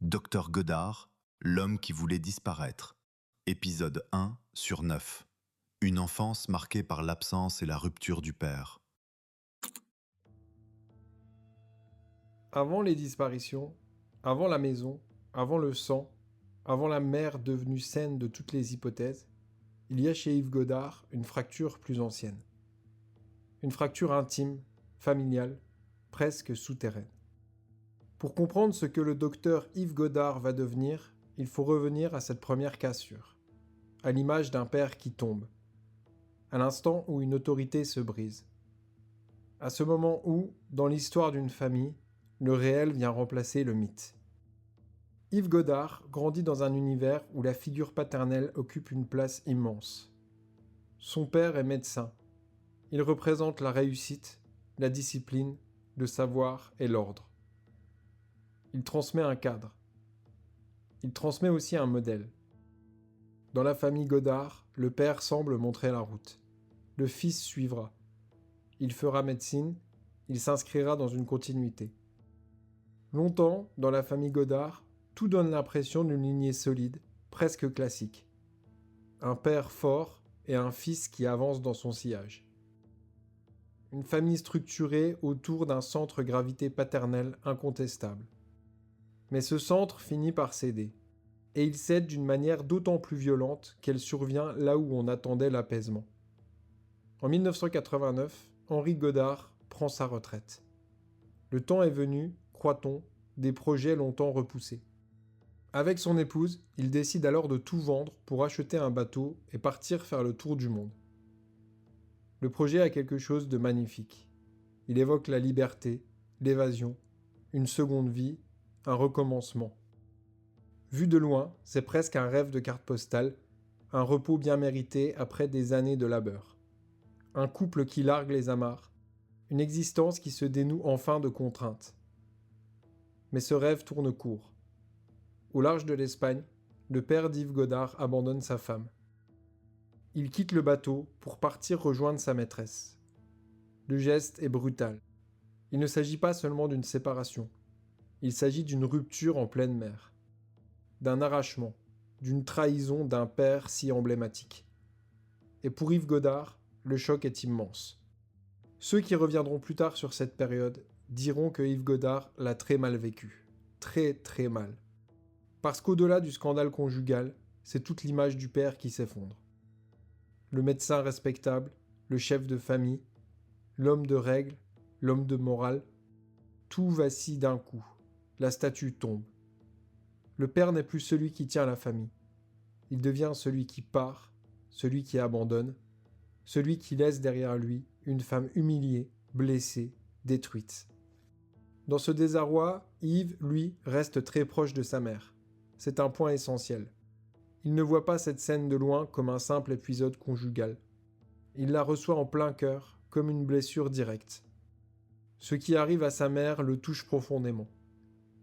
Docteur Godard, l'homme qui voulait disparaître. Épisode 1 sur 9. Une enfance marquée par l'absence et la rupture du père. Avant les disparitions, avant la maison, avant le sang, avant la mer devenue saine de toutes les hypothèses, il y a chez Yves Godard une fracture plus ancienne. Une fracture intime, familiale, presque souterraine. Pour comprendre ce que le docteur Yves Godard va devenir, il faut revenir à cette première cassure, à l'image d'un père qui tombe, à l'instant où une autorité se brise, à ce moment où, dans l'histoire d'une famille, le réel vient remplacer le mythe. Yves Godard grandit dans un univers où la figure paternelle occupe une place immense. Son père est médecin. Il représente la réussite, la discipline, le savoir et l'ordre. Il transmet un cadre. Il transmet aussi un modèle. Dans la famille Godard, le père semble montrer la route. Le fils suivra. Il fera médecine, il s'inscrira dans une continuité. Longtemps, dans la famille Godard, tout donne l'impression d'une lignée solide, presque classique. Un père fort et un fils qui avance dans son sillage. Une famille structurée autour d'un centre gravité paternel incontestable. Mais ce centre finit par céder. Et il cède d'une manière d'autant plus violente qu'elle survient là où on attendait l'apaisement. En 1989, Henri Godard prend sa retraite. Le temps est venu, croit-on, des projets longtemps repoussés. Avec son épouse, il décide alors de tout vendre pour acheter un bateau et partir faire le tour du monde. Le projet a quelque chose de magnifique. Il évoque la liberté, l'évasion, une seconde vie, un recommencement. Vu de loin, c'est presque un rêve de carte postale, un repos bien mérité après des années de labeur. Un couple qui largue les amarres, une existence qui se dénoue enfin de contraintes. Mais ce rêve tourne court. Au large de l'Espagne, le père d'Yves Godard abandonne sa femme. Il quitte le bateau pour partir rejoindre sa maîtresse. Le geste est brutal. Il ne s'agit pas seulement d'une séparation. Il s'agit d'une rupture en pleine mer. D'un arrachement, d'une trahison d'un père si emblématique. Et pour Yves Godard, le choc est immense. Ceux qui reviendront plus tard sur cette période diront que Yves Godard l'a très mal vécu. Très très mal. Parce qu'au-delà du scandale conjugal, c'est toute l'image du père qui s'effondre. Le médecin respectable, le chef de famille, l'homme de règle, l'homme de morale, tout vacille d'un coup. La statue tombe. Le père n'est plus celui qui tient la famille. Il devient celui qui part, celui qui abandonne, celui qui laisse derrière lui une femme humiliée, blessée, détruite. Dans ce désarroi, Yves, lui, reste très proche de sa mère. C'est un point essentiel. Il ne voit pas cette scène de loin comme un simple épisode conjugal. Il la reçoit en plein cœur, comme une blessure directe. Ce qui arrive à sa mère le touche profondément.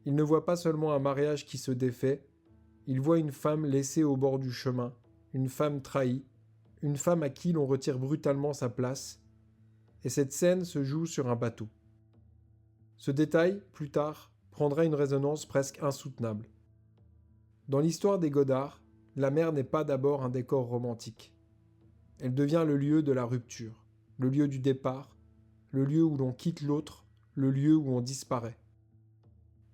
Il ne voit pas seulement un mariage qui se défait, il voit une femme laissée au bord du chemin, une femme trahie, une femme à qui l'on retire brutalement sa place, et cette scène se joue sur un bateau. Ce détail, plus tard, prendra une résonance presque insoutenable. Dans l'histoire des Godard, la mer n'est pas d'abord un décor romantique. Elle devient le lieu de la rupture, le lieu du départ, le lieu où l'on quitte l'autre, le lieu où on disparaît.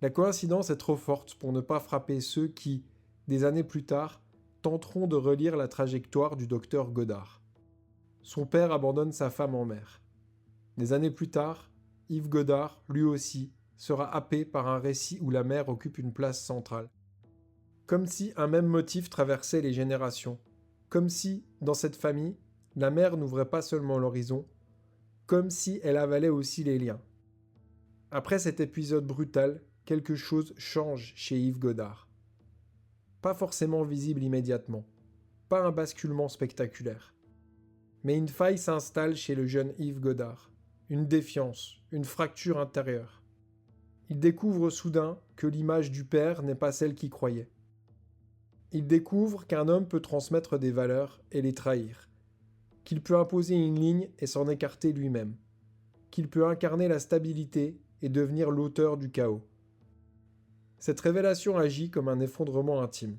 La coïncidence est trop forte pour ne pas frapper ceux qui, des années plus tard, tenteront de relire la trajectoire du docteur Godard. Son père abandonne sa femme en mer. Des années plus tard, Yves Godard, lui aussi, sera happé par un récit où la mer occupe une place centrale. Comme si un même motif traversait les générations. Comme si, dans cette famille, la mer n'ouvrait pas seulement l'horizon, comme si elle avalait aussi les liens. Après cet épisode brutal, quelque chose change chez Yves Godard. Pas forcément visible immédiatement, pas un basculement spectaculaire. Mais une faille s'installe chez le jeune Yves Godard, une défiance, une fracture intérieure. Il découvre soudain que l'image du père n'est pas celle qu'il croyait. Il découvre qu'un homme peut transmettre des valeurs et les trahir, qu'il peut imposer une ligne et s'en écarter lui-même, qu'il peut incarner la stabilité et devenir l'auteur du chaos. Cette révélation agit comme un effondrement intime.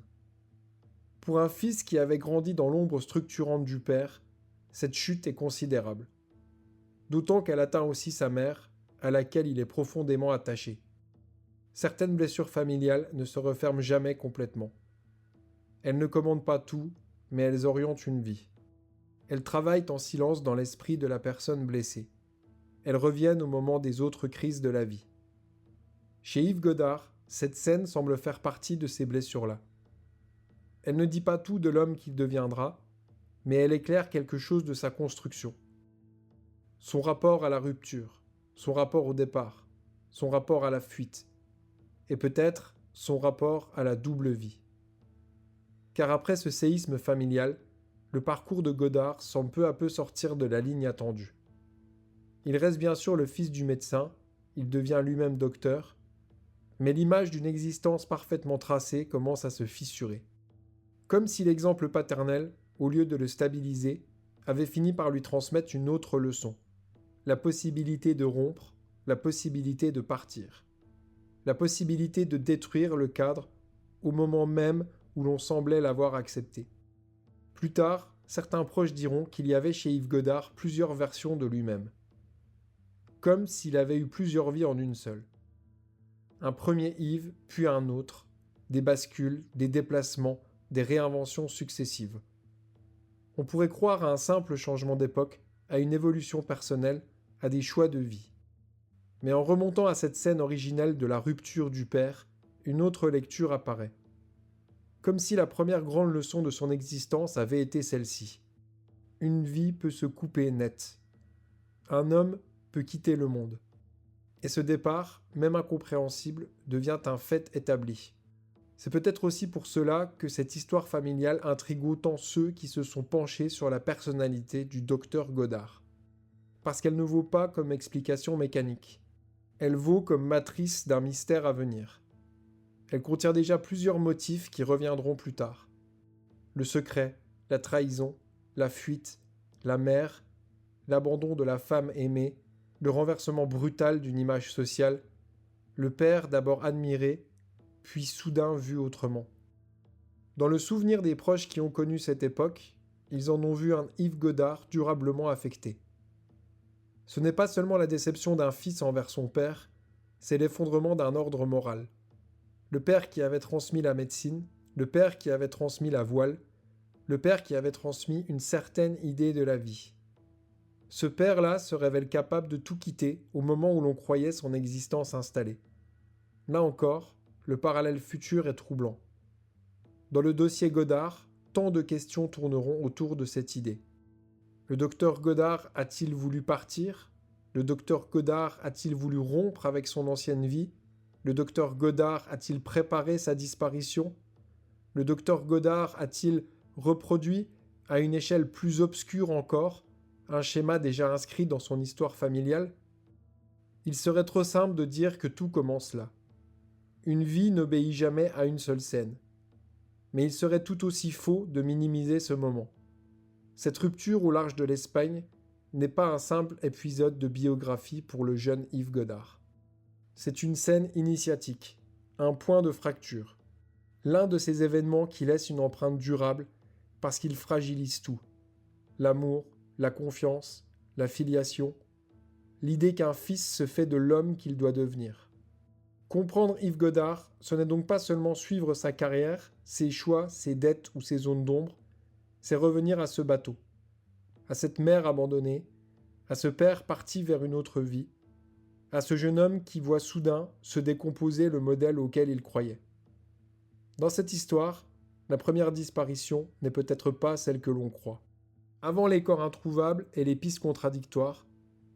Pour un fils qui avait grandi dans l'ombre structurante du père, cette chute est considérable. D'autant qu'elle atteint aussi sa mère, à laquelle il est profondément attaché. Certaines blessures familiales ne se referment jamais complètement. Elles ne commandent pas tout, mais elles orientent une vie. Elles travaillent en silence dans l'esprit de la personne blessée. Elles reviennent au moment des autres crises de la vie. Chez Yves Godard, cette scène semble faire partie de ces blessures-là. Elle ne dit pas tout de l'homme qu'il deviendra, mais elle éclaire quelque chose de sa construction. Son rapport à la rupture, son rapport au départ, son rapport à la fuite, et peut-être son rapport à la double vie. Car après ce séisme familial, le parcours de Godard semble peu à peu sortir de la ligne attendue. Il reste bien sûr le fils du médecin, il devient lui-même docteur, mais l'image d'une existence parfaitement tracée commence à se fissurer. Comme si l'exemple paternel, au lieu de le stabiliser, avait fini par lui transmettre une autre leçon. La possibilité de rompre, la possibilité de partir. La possibilité de détruire le cadre au moment même où l'on semblait l'avoir accepté. Plus tard, certains proches diront qu'il y avait chez Yves Godard plusieurs versions de lui-même. Comme s'il avait eu plusieurs vies en une seule. Un premier Yves, puis un autre, des bascules, des déplacements, des réinventions successives. On pourrait croire à un simple changement d'époque, à une évolution personnelle, à des choix de vie. Mais en remontant à cette scène originelle de la rupture du père, une autre lecture apparaît. Comme si la première grande leçon de son existence avait été celle-ci. Une vie peut se couper net. Un homme peut quitter le monde. Et ce départ, même incompréhensible, devient un fait établi. C'est peut-être aussi pour cela que cette histoire familiale intrigue autant ceux qui se sont penchés sur la personnalité du docteur Godard. Parce qu'elle ne vaut pas comme explication mécanique. Elle vaut comme matrice d'un mystère à venir. Elle contient déjà plusieurs motifs qui reviendront plus tard. Le secret, la trahison, la fuite, la mère, l'abandon de la femme aimée, le renversement brutal d'une image sociale, le père d'abord admiré, puis soudain vu autrement. Dans le souvenir des proches qui ont connu cette époque, ils en ont vu un Yves Godard durablement affecté. Ce n'est pas seulement la déception d'un fils envers son père, c'est l'effondrement d'un ordre moral. Le père qui avait transmis la médecine, le père qui avait transmis la voile, le père qui avait transmis une certaine idée de la vie. Ce père-là se révèle capable de tout quitter au moment où l'on croyait son existence installée. Là encore, le parallèle futur est troublant. Dans le dossier Godard, tant de questions tourneront autour de cette idée. Le docteur Godard a-t-il voulu partir ? Le docteur Godard a-t-il voulu rompre avec son ancienne vie ? Le docteur Godard a-t-il préparé sa disparition ? Le docteur Godard a-t-il reproduit, à une échelle plus obscure encore, un schéma déjà inscrit dans son histoire familiale ? Il serait trop simple de dire que tout commence là. Une vie n'obéit jamais à une seule scène. Mais il serait tout aussi faux de minimiser ce moment. Cette rupture au large de l'Espagne n'est pas un simple épisode de biographie pour le jeune Yves Godard. C'est une scène initiatique, un point de fracture. L'un de ces événements qui laisse une empreinte durable parce qu'il fragilise tout. L'amour, la confiance, la filiation, l'idée qu'un fils se fait de l'homme qu'il doit devenir. Comprendre Yves Godard, ce n'est donc pas seulement suivre sa carrière, ses choix, ses dettes ou ses zones d'ombre, c'est revenir à ce bateau, à cette mère abandonnée, à ce père parti vers une autre vie, à ce jeune homme qui voit soudain se décomposer le modèle auquel il croyait. Dans cette histoire, la première disparition n'est peut-être pas celle que l'on croit. Avant les corps introuvables et les pistes contradictoires,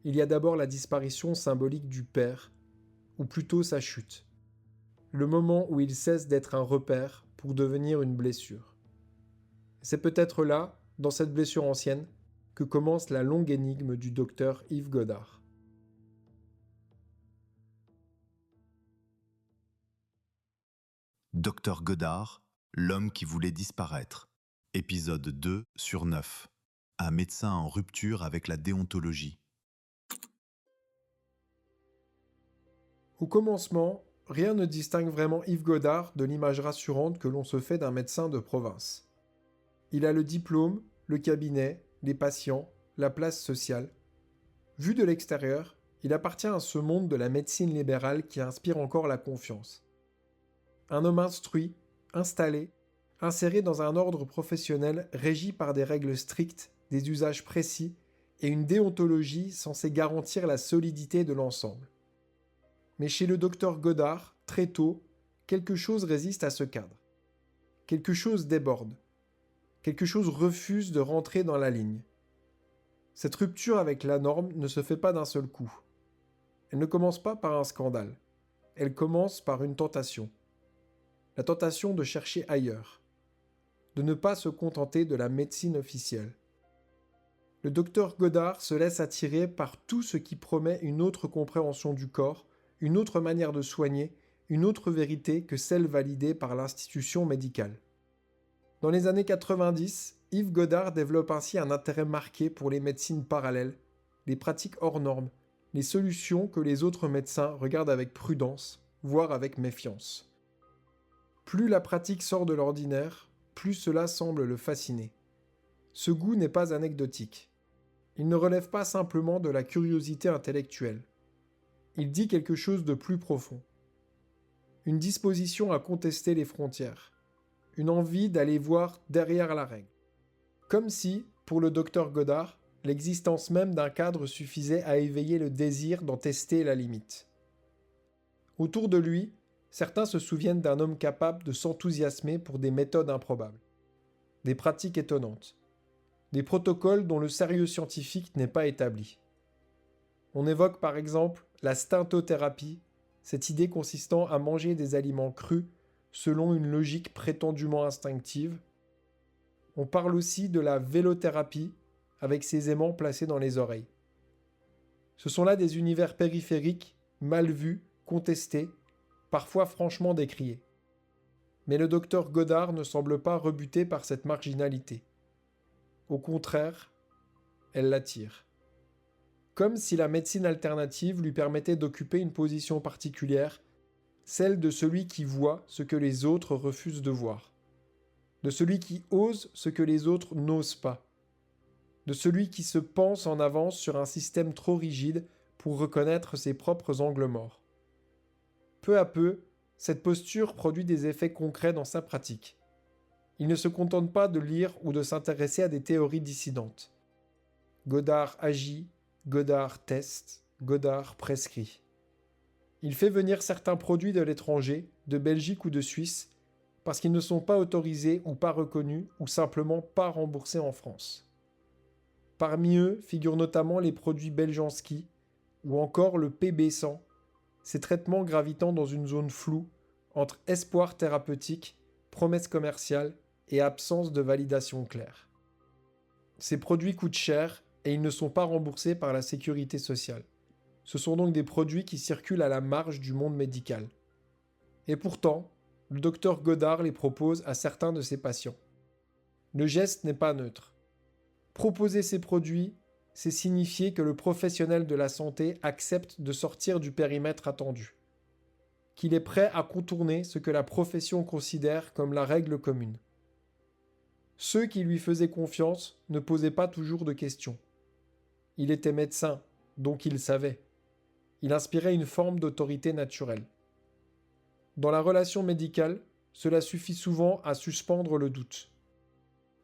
il y a d'abord la disparition symbolique du père, ou plutôt sa chute. Le moment où il cesse d'être un repère pour devenir une blessure. C'est peut-être là, dans cette blessure ancienne, que commence la longue énigme du docteur Yves Godard. Docteur Godard, l'homme qui voulait disparaître. Épisode 2 sur 9. Un médecin en rupture avec la déontologie. Au commencement, rien ne distingue vraiment Yves Godard de l'image rassurante que l'on se fait d'un médecin de province. Il a le diplôme, le cabinet, les patients, la place sociale. Vu de l'extérieur, il appartient à ce monde de la médecine libérale qui inspire encore la confiance. Un homme instruit, installé, inséré dans un ordre professionnel régi par des règles strictes, des usages précis et une déontologie censée garantir la solidité de l'ensemble. Mais chez le docteur Godard, très tôt, quelque chose résiste à ce cadre. Quelque chose déborde. Quelque chose refuse de rentrer dans la ligne. Cette rupture avec la norme ne se fait pas d'un seul coup. Elle ne commence pas par un scandale. Elle commence par une tentation. La tentation de chercher ailleurs. De ne pas se contenter de la médecine officielle. Le docteur Godard se laisse attirer par tout ce qui promet une autre compréhension du corps, une autre manière de soigner, une autre vérité que celle validée par l'institution médicale. Dans les années 90, Yves Godard développe ainsi un intérêt marqué pour les médecines parallèles, les pratiques hors normes, les solutions que les autres médecins regardent avec prudence, voire avec méfiance. Plus la pratique sort de l'ordinaire, plus cela semble le fasciner. Ce goût n'est pas anecdotique. Il ne relève pas simplement de la curiosité intellectuelle. Il dit quelque chose de plus profond. Une disposition à contester les frontières. Une envie d'aller voir derrière la règle. Comme si, pour le docteur Godard, l'existence même d'un cadre suffisait à éveiller le désir d'en tester la limite. Autour de lui, certains se souviennent d'un homme capable de s'enthousiasmer pour des méthodes improbables, des pratiques étonnantes, des protocoles dont le sérieux scientifique n'est pas établi. On évoque par exemple la stintothérapie, cette idée consistant à manger des aliments crus selon une logique prétendument instinctive. On parle aussi de la vélothérapie, avec ses aimants placés dans les oreilles. Ce sont là des univers périphériques, mal vus, contestés, parfois franchement décriés. Mais le docteur Godard ne semble pas rebuté par cette marginalité. Au contraire, elle l'attire. Comme si la médecine alternative lui permettait d'occuper une position particulière, celle de celui qui voit ce que les autres refusent de voir, de celui qui ose ce que les autres n'osent pas, de celui qui se pense en avance sur un système trop rigide pour reconnaître ses propres angles morts. Peu à peu, cette posture produit des effets concrets dans sa pratique. Il ne se contente pas de lire ou de s'intéresser à des théories dissidentes. Godard agit, Godard teste, Godard prescrit. Il fait venir certains produits de l'étranger, de Belgique ou de Suisse, parce qu'ils ne sont pas autorisés ou pas reconnus ou simplement pas remboursés en France. Parmi eux figurent notamment les produits Beljanski ou encore le PB100, ces traitements gravitant dans une zone floue entre espoir thérapeutique, promesse commerciale et absence de validation claire. Ces produits coûtent cher et ils ne sont pas remboursés par la sécurité sociale. Ce sont donc des produits qui circulent à la marge du monde médical. Et pourtant, le docteur Godard les propose à certains de ses patients. Le geste n'est pas neutre. Proposer ces produits, c'est signifier que le professionnel de la santé accepte de sortir du périmètre attendu, qu'il est prêt à contourner ce que la profession considère comme la règle commune. Ceux qui lui faisaient confiance ne posaient pas toujours de questions. Il était médecin, donc il savait. Il inspirait une forme d'autorité naturelle. Dans la relation médicale, cela suffit souvent à suspendre le doute.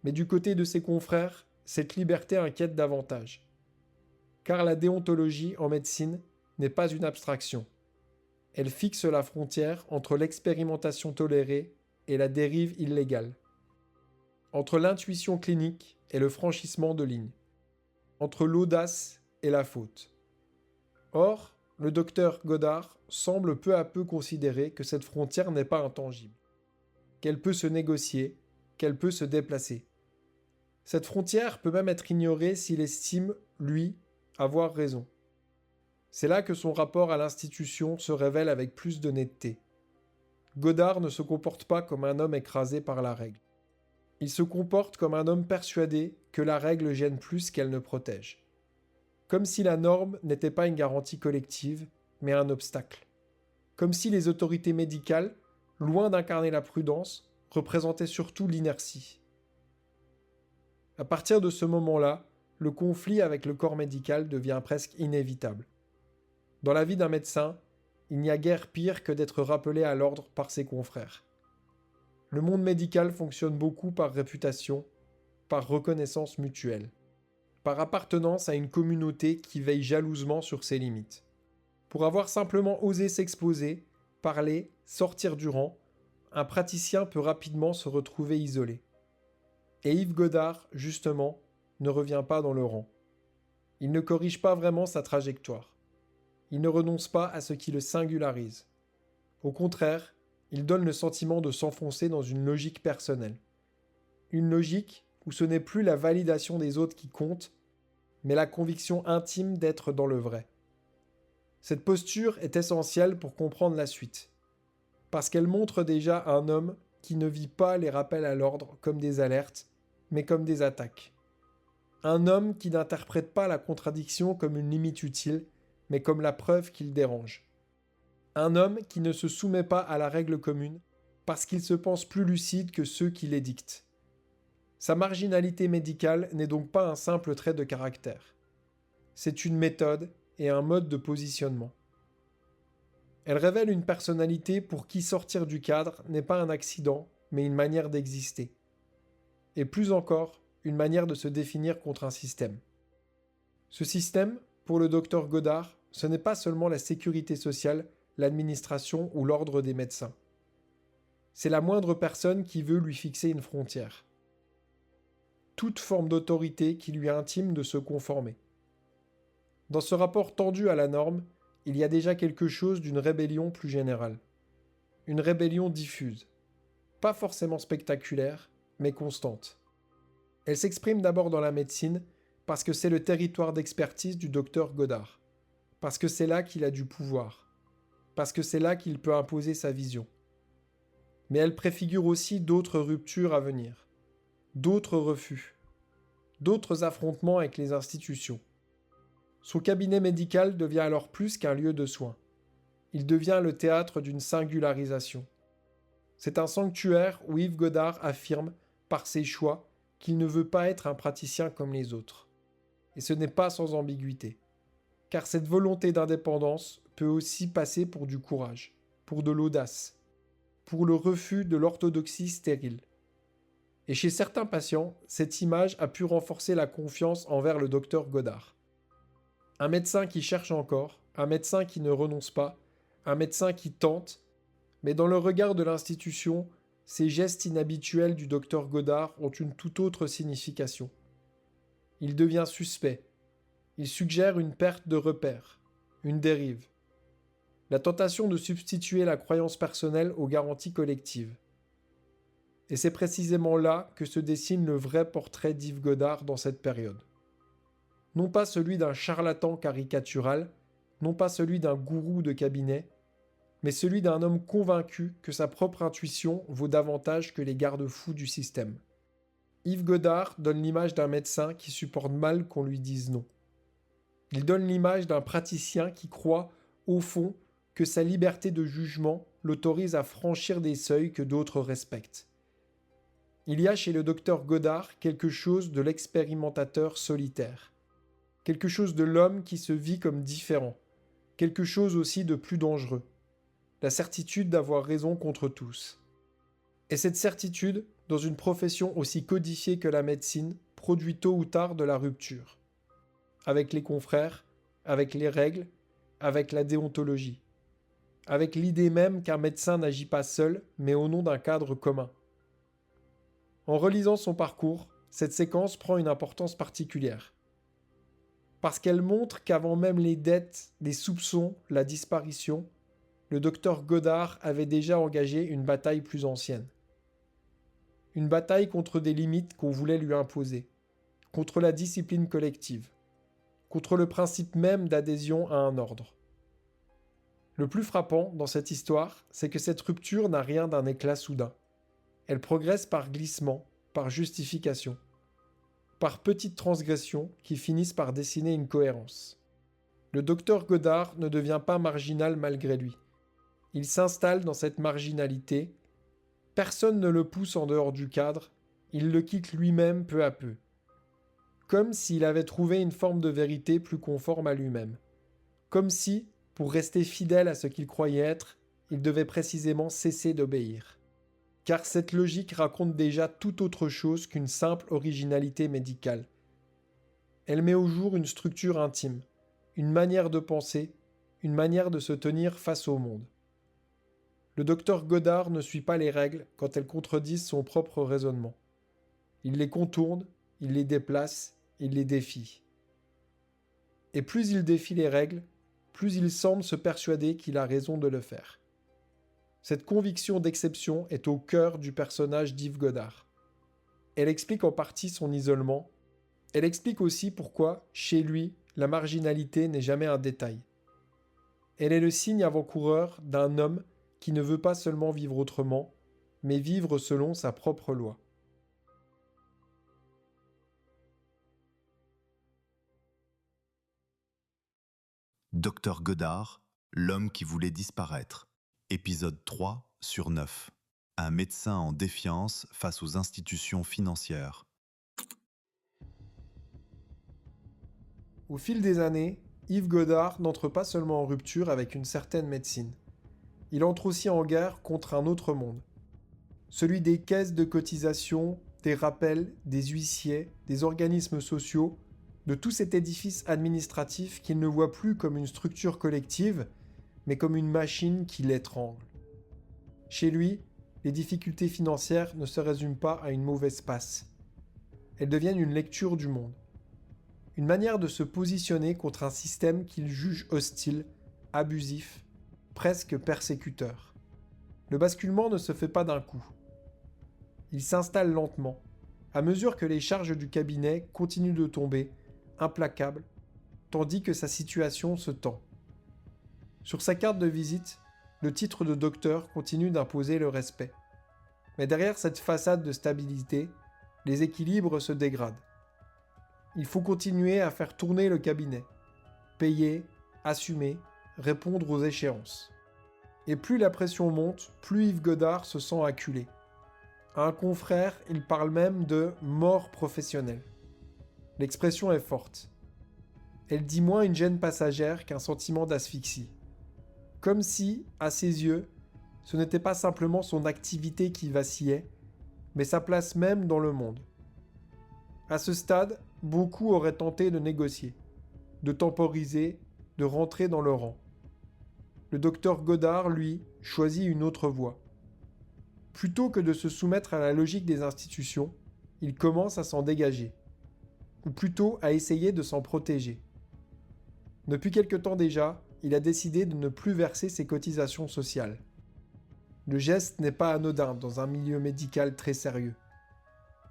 Mais du côté de ses confrères, cette liberté inquiète davantage. Car la déontologie en médecine n'est pas une abstraction. Elle fixe la frontière entre l'expérimentation tolérée et la dérive illégale. Entre l'intuition clinique et le franchissement de ligne. Entre l'audace et la faute. Or, le docteur Godard semble peu à peu considérer que cette frontière n'est pas intangible, qu'elle peut se négocier, qu'elle peut se déplacer. Cette frontière peut même être ignorée s'il estime, lui, avoir raison. C'est là que son rapport à l'institution se révèle avec plus de netteté. Godard ne se comporte pas comme un homme écrasé par la règle. Il se comporte comme un homme persuadé que la règle gêne plus qu'elle ne protège. Comme si la norme n'était pas une garantie collective, mais un obstacle. comme si les autorités médicales, loin d'incarner la prudence, représentaient surtout l'inertie. À partir de ce moment-là, le conflit avec le corps médical devient presque inévitable. Dans la vie d'un médecin, il n'y a guère pire que d'être rappelé à l'ordre par ses confrères. Le monde médical fonctionne beaucoup par réputation, par reconnaissance mutuelle, par appartenance à une communauté qui veille jalousement sur ses limites. Pour avoir simplement osé s'exposer, parler, sortir du rang, un praticien peut rapidement se retrouver isolé. Et Yves Godard, justement, ne revient pas dans le rang. Il ne corrige pas vraiment sa trajectoire. Il ne renonce pas à ce qui le singularise. Au contraire, il donne le sentiment de s'enfoncer dans une logique personnelle. Une logique où ce n'est plus la validation des autres qui compte, mais la conviction intime d'être dans le vrai. Cette posture est essentielle pour comprendre la suite, parce qu'elle montre déjà un homme qui ne vit pas les rappels à l'ordre comme des alertes, mais comme des attaques. Un homme qui n'interprète pas la contradiction comme une limite utile, mais comme la preuve qu'il dérange. Un homme qui ne se soumet pas à la règle commune, parce qu'il se pense plus lucide que ceux qui l'édictent. Sa marginalité médicale n'est donc pas un simple trait de caractère. C'est une méthode et un mode de positionnement. Elle révèle une personnalité pour qui sortir du cadre n'est pas un accident, mais une manière d'exister. Et plus encore, une manière de se définir contre un système. Ce système, pour le docteur Godard, ce n'est pas seulement la sécurité sociale, l'administration ou l'ordre des médecins. C'est la moindre personne qui veut lui fixer une frontière. Toute forme d'autorité qui lui est intime de se conformer. Dans ce rapport tendu à la norme, il y a déjà quelque chose d'une rébellion plus générale. Une rébellion diffuse. Pas forcément spectaculaire, mais constante. Elle s'exprime d'abord dans la médecine, parce que c'est le territoire d'expertise du docteur Godard. Parce que c'est là qu'il a du pouvoir. Parce que c'est là qu'il peut imposer sa vision. Mais elle préfigure aussi d'autres ruptures à venir. D'autres refus. D'autres affrontements avec les institutions. Son cabinet médical devient alors plus qu'un lieu de soins. Il devient le théâtre d'une singularisation. C'est un sanctuaire où Yves Godard affirme, par ses choix, qu'il ne veut pas être un praticien comme les autres. Et ce n'est pas sans ambiguïté. Car cette volonté d'indépendance peut aussi passer pour du courage, pour de l'audace, pour le refus de l'orthodoxie stérile. Et chez certains patients, cette image a pu renforcer la confiance envers le docteur Godard. Un médecin qui cherche encore, un médecin qui ne renonce pas, un médecin qui tente, mais dans le regard de l'institution, ces gestes inhabituels du docteur Godard ont une toute autre signification. Il devient suspect. Il suggère une perte de repère, une dérive. La tentation de substituer la croyance personnelle aux garanties collectives. Et c'est précisément là que se dessine le vrai portrait d'Yves Godard dans cette période. Non pas celui d'un charlatan caricatural, non pas celui d'un gourou de cabinet, mais celui d'un homme convaincu que sa propre intuition vaut davantage que les garde-fous du système. Yves Godard donne l'image d'un médecin qui supporte mal qu'on lui dise non. Il donne l'image d'un praticien qui croit, au fond, que sa liberté de jugement l'autorise à franchir des seuils que d'autres respectent. Il y a chez le docteur Godard quelque chose de l'expérimentateur solitaire. Quelque chose de l'homme qui se vit comme différent. Quelque chose aussi de plus dangereux. La certitude d'avoir raison contre tous. Et cette certitude, dans une profession aussi codifiée que la médecine, produit tôt ou tard de la rupture. Avec les confrères, avec les règles, avec la déontologie. Avec l'idée même qu'un médecin n'agit pas seul, mais au nom d'un cadre commun. En relisant son parcours, cette séquence prend une importance particulière. Parce qu'elle montre qu'avant même les dettes, les soupçons, la disparition, le docteur Godard avait déjà engagé une bataille plus ancienne. Une bataille contre des limites qu'on voulait lui imposer, contre la discipline collective, contre le principe même d'adhésion à un ordre. Le plus frappant dans cette histoire, c'est que cette rupture n'a rien d'un éclat soudain. Elle progresse par glissement, par justification, par petites transgressions qui finissent par dessiner une cohérence. Le docteur Godard ne devient pas marginal malgré lui. Il s'installe dans cette marginalité. Personne ne le pousse en dehors du cadre, il le quitte lui-même peu à peu. Comme s'il avait trouvé une forme de vérité plus conforme à lui-même. Comme si, pour rester fidèle à ce qu'il croyait être, il devait précisément cesser d'obéir. Car cette logique raconte déjà tout autre chose qu'une simple originalité médicale. Elle met au jour une structure intime, une manière de penser, une manière de se tenir face au monde. Le docteur Goddard ne suit pas les règles quand elles contredisent son propre raisonnement. Il les contourne, il les déplace, il les défie. Et plus il défie les règles, plus il semble se persuader qu'il a raison de le faire. Cette conviction d'exception est au cœur du personnage d'Yves Goddard. Elle explique en partie son isolement. Elle explique aussi pourquoi, chez lui, la marginalité n'est jamais un détail. Elle est le signe avant-coureur d'un homme qui ne veut pas seulement vivre autrement, mais vivre selon sa propre loi. Docteur Goddard, l'homme qui voulait disparaître. Épisode 3 sur 9. Un médecin en défiance face aux institutions financières. Au fil des années, Yves Goddard n'entre pas seulement en rupture avec une certaine médecine. Il entre aussi en guerre contre un autre monde. Celui des caisses de cotisation, des rappels, des huissiers, des organismes sociaux, de tout cet édifice administratif qu'il ne voit plus comme une structure collective, mais comme une machine qui l'étrangle. Chez lui, les difficultés financières ne se résument pas à une mauvaise passe. Elles deviennent une lecture du monde. Une manière de se positionner contre un système qu'il juge hostile, abusif, presque persécuteur. Le basculement ne se fait pas d'un coup. Il s'installe lentement, à mesure que les charges du cabinet continuent de tomber, implacables, tandis que sa situation se tend. Sur sa carte de visite, le titre de docteur continue d'imposer le respect. Mais derrière cette façade de stabilité, les équilibres se dégradent. Il faut continuer à faire tourner le cabinet, payer, assumer, répondre aux échéances. Et plus la pression monte, plus Yves Goddard se sent acculé. À un confrère, il parle même de « mort professionnelle ». L'expression est forte. Elle dit moins une gêne passagère qu'un sentiment d'asphyxie. Comme si, à ses yeux, ce n'était pas simplement son activité qui vacillait, mais sa place même dans le monde. À ce stade, beaucoup auraient tenté de négocier, de temporiser, de rentrer dans le rang. Le docteur Goddard, lui, choisit une autre voie. Plutôt que de se soumettre à la logique des institutions, il commence à s'en dégager, ou plutôt à essayer de s'en protéger. Depuis quelque temps déjà, il a décidé de ne plus verser ses cotisations sociales. Le geste n'est pas anodin dans un milieu médical très sérieux.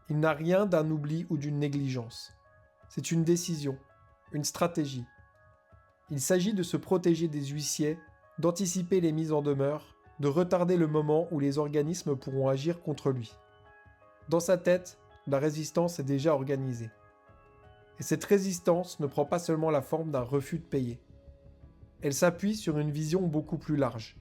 Il n'a rien d'un oubli ou d'une négligence. C'est une décision, une stratégie. Il s'agit de se protéger des huissiers, d'anticiper les mises en demeure, de retarder le moment où les organismes pourront agir contre lui. Dans sa tête, la résistance est déjà organisée. Et cette résistance ne prend pas seulement la forme d'un refus de payer. Elle s'appuie sur une vision beaucoup plus large,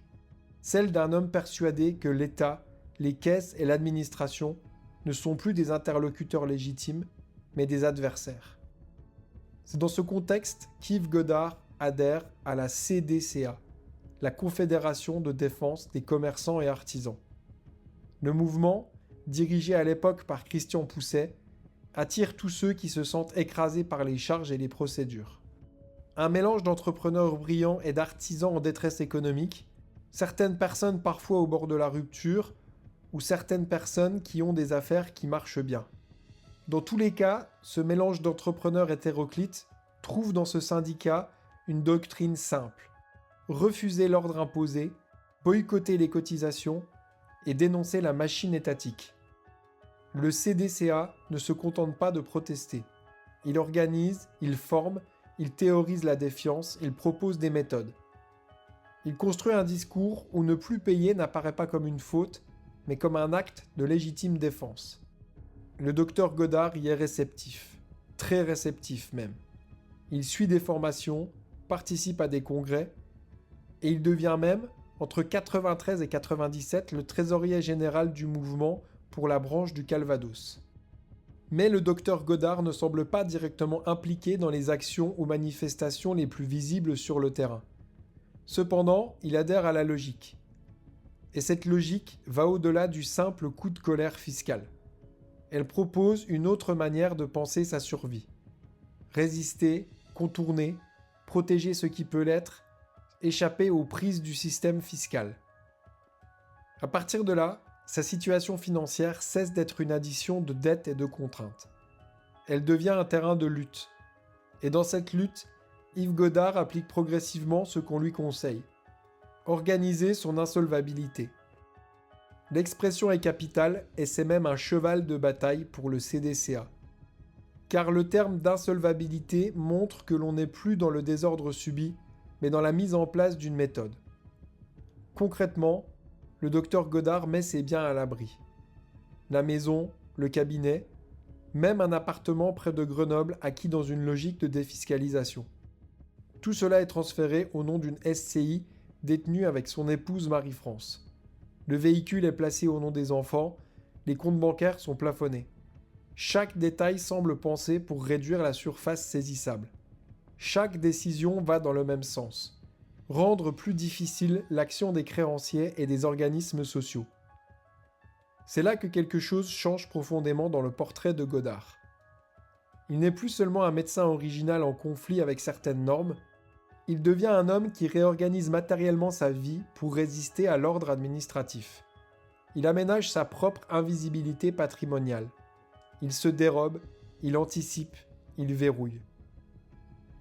celle d'un homme persuadé que l'État, les caisses et l'administration ne sont plus des interlocuteurs légitimes, mais des adversaires. C'est dans ce contexte qu'Yves Goddard adhère à la CDCA, la Confédération de défense des commerçants et artisans. Le mouvement, dirigé à l'époque par Christian Pousset, attire tous ceux qui se sentent écrasés par les charges et les procédures. Un mélange d'entrepreneurs brillants et d'artisans en détresse économique, certaines personnes parfois au bord de la rupture, ou certaines personnes qui ont des affaires qui marchent bien. Dans tous les cas, ce mélange d'entrepreneurs hétéroclites trouve dans ce syndicat une doctrine simple. Refuser l'ordre imposé, boycotter les cotisations et dénoncer la machine étatique. Le CDCA ne se contente pas de protester. Il organise, il forme, il théorise la défiance, il propose des méthodes. Il construit un discours où ne plus payer n'apparaît pas comme une faute, mais comme un acte de légitime défense. Le docteur Goddard y est réceptif, très réceptif même. Il suit des formations, participe à des congrès, et il devient même, entre 93 et 97 le trésorier général du mouvement pour la branche du Calvados. Mais le docteur Godard ne semble pas directement impliqué dans les actions ou manifestations les plus visibles sur le terrain. Cependant, il adhère à la logique. Et cette logique va au-delà du simple coup de colère fiscal. Elle propose une autre manière de penser sa survie. Résister, contourner, protéger ce qui peut l'être, échapper aux prises du système fiscal. À partir de là, sa situation financière cesse d'être une addition de dettes et de contraintes. Elle devient un terrain de lutte. Et dans cette lutte, Yves Godard applique progressivement ce qu'on lui conseille. Organiser son insolvabilité. L'expression est capitale et c'est même un cheval de bataille pour le CDCA. Car le terme d'insolvabilité montre que l'on n'est plus dans le désordre subi, mais dans la mise en place d'une méthode. Concrètement, le docteur Godard met ses biens à l'abri. La maison, le cabinet, même un appartement près de Grenoble acquis dans une logique de défiscalisation. Tout cela est transféré au nom d'une SCI détenue avec son épouse Marie-France. Le véhicule est placé au nom des enfants, les comptes bancaires sont plafonnés. Chaque détail semble pensé pour réduire la surface saisissable. Chaque décision va dans le même sens. Rendre plus difficile l'action des créanciers et des organismes sociaux. C'est là que quelque chose change profondément dans le portrait de Godard. Il n'est plus seulement un médecin original en conflit avec certaines normes, il devient un homme qui réorganise matériellement sa vie pour résister à l'ordre administratif. Il aménage sa propre invisibilité patrimoniale. Il se dérobe, il anticipe, il verrouille.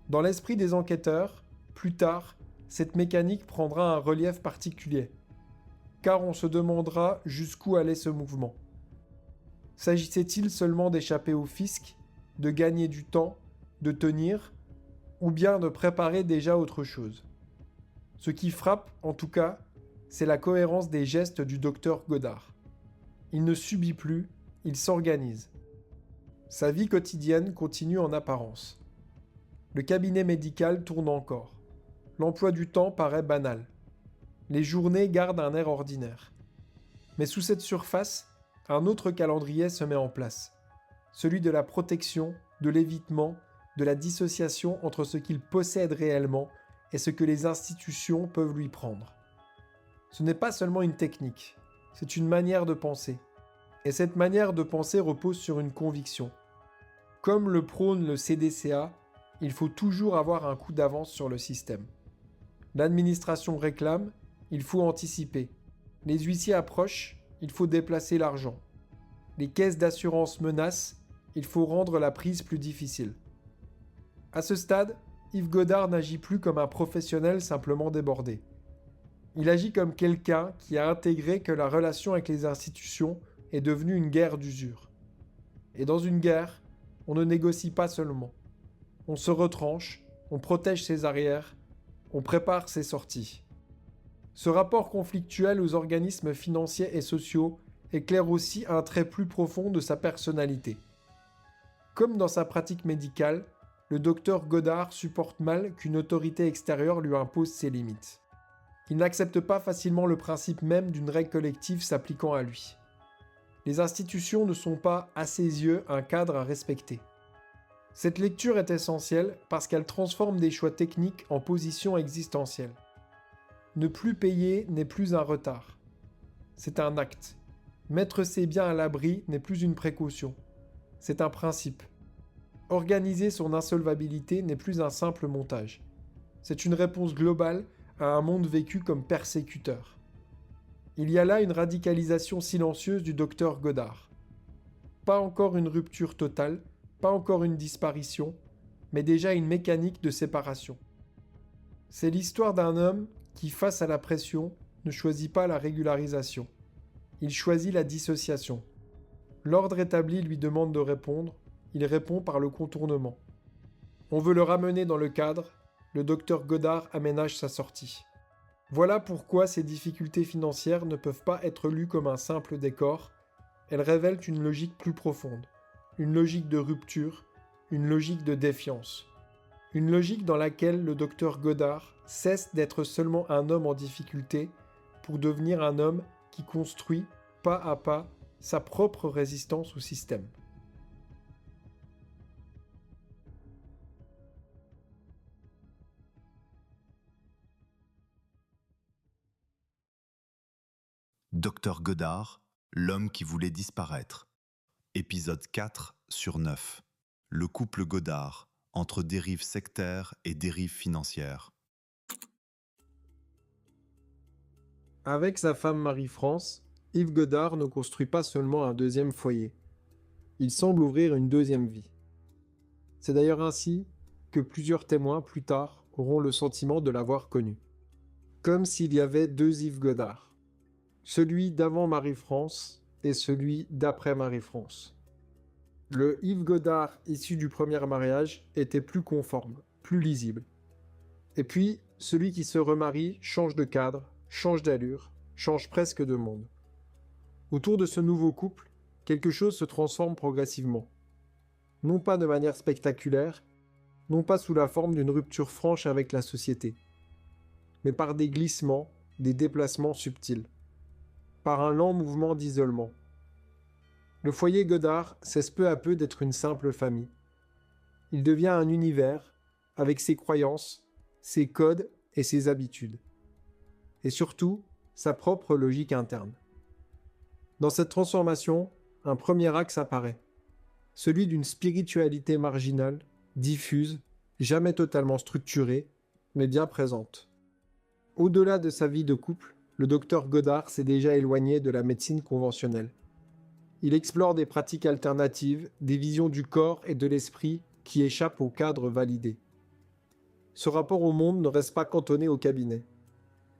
Dans l'esprit des enquêteurs, plus tard, cette mécanique prendra un relief particulier, car on se demandera jusqu'où allait ce mouvement. S'agissait-il seulement d'échapper au fisc, de gagner du temps, de tenir, ou bien de préparer déjà autre chose? Ce qui frappe, en tout cas, c'est la cohérence des gestes du docteur Godard. Il ne subit plus, il s'organise. Sa vie quotidienne continue en apparence. Le cabinet médical tourne encore. L'emploi du temps paraît banal. Les journées gardent un air ordinaire. Mais sous cette surface, un autre calendrier se met en place. Celui de la protection, de l'évitement, de la dissociation entre ce qu'il possède réellement et ce que les institutions peuvent lui prendre. Ce n'est pas seulement une technique, c'est une manière de penser. Et cette manière de penser repose sur une conviction. Comme le prône le CDCA, il faut toujours avoir un coup d'avance sur le système. L'administration réclame, il faut anticiper. Les huissiers approchent, il faut déplacer l'argent. Les caisses d'assurance menacent, il faut rendre la prise plus difficile. À ce stade, Yves Godard n'agit plus comme un professionnel simplement débordé. Il agit comme quelqu'un qui a intégré que la relation avec les institutions est devenue une guerre d'usure. Et dans une guerre, on ne négocie pas seulement. On se retranche, on protège ses arrières, on prépare ses sorties. Ce rapport conflictuel aux organismes financiers et sociaux éclaire aussi un trait plus profond de sa personnalité. Comme dans sa pratique médicale, le docteur Godard supporte mal qu'une autorité extérieure lui impose ses limites. Il n'accepte pas facilement le principe même d'une règle collective s'appliquant à lui. Les institutions ne sont pas, à ses yeux, un cadre à respecter. Cette lecture est essentielle parce qu'elle transforme des choix techniques en positions existentielles. Ne plus payer n'est plus un retard. C'est un acte. Mettre ses biens à l'abri n'est plus une précaution. C'est un principe. Organiser son insolvabilité n'est plus un simple montage. C'est une réponse globale à un monde vécu comme persécuteur. Il y a là une radicalisation silencieuse du docteur Godard. Pas encore une rupture totale, pas encore une disparition, mais déjà une mécanique de séparation. C'est l'histoire d'un homme qui, face à la pression, ne choisit pas la régularisation. Il choisit la dissociation. L'ordre établi lui demande de répondre, il répond par le contournement. On veut le ramener dans le cadre, le docteur Godard aménage sa sortie. Voilà pourquoi ces difficultés financières ne peuvent pas être lues comme un simple décor, elles révèlent une logique plus profonde, une logique de rupture, une logique de défiance. Une logique dans laquelle le docteur Godard cesse d'être seulement un homme en difficulté pour devenir un homme qui construit pas à pas sa propre résistance au système. Docteur Godard, l'homme qui voulait disparaître. Épisode 4 sur 9. Le couple Godard, entre dérives sectaires et dérives financières. Avec sa femme Marie-France, Yves Godard ne construit pas seulement un deuxième foyer. Il semble ouvrir une deuxième vie. C'est d'ailleurs ainsi que plusieurs témoins plus tard auront le sentiment de l'avoir connu. Comme s'il y avait deux Yves Godard. Celui d'avant Marie-France et celui d'après Marie-France. Le Yves Godard issu du premier mariage était plus conforme, plus lisible. Et puis, celui qui se remarie change de cadre, change d'allure, change presque de monde. Autour de ce nouveau couple, quelque chose se transforme progressivement. Non pas de manière spectaculaire, non pas sous la forme d'une rupture franche avec la société, mais par des glissements, des déplacements subtils, par un lent mouvement d'isolement. Le foyer Godard cesse peu à peu d'être une simple famille. Il devient un univers, avec ses croyances, ses codes et ses habitudes. Et surtout, sa propre logique interne. Dans cette transformation, un premier axe apparaît, celui d'une spiritualité marginale, diffuse, jamais totalement structurée, mais bien présente. Au-delà de sa vie de couple, le docteur Godard s'est déjà éloigné de la médecine conventionnelle. Il explore des pratiques alternatives, des visions du corps et de l'esprit qui échappent au cadre validé. Ce rapport au monde ne reste pas cantonné au cabinet.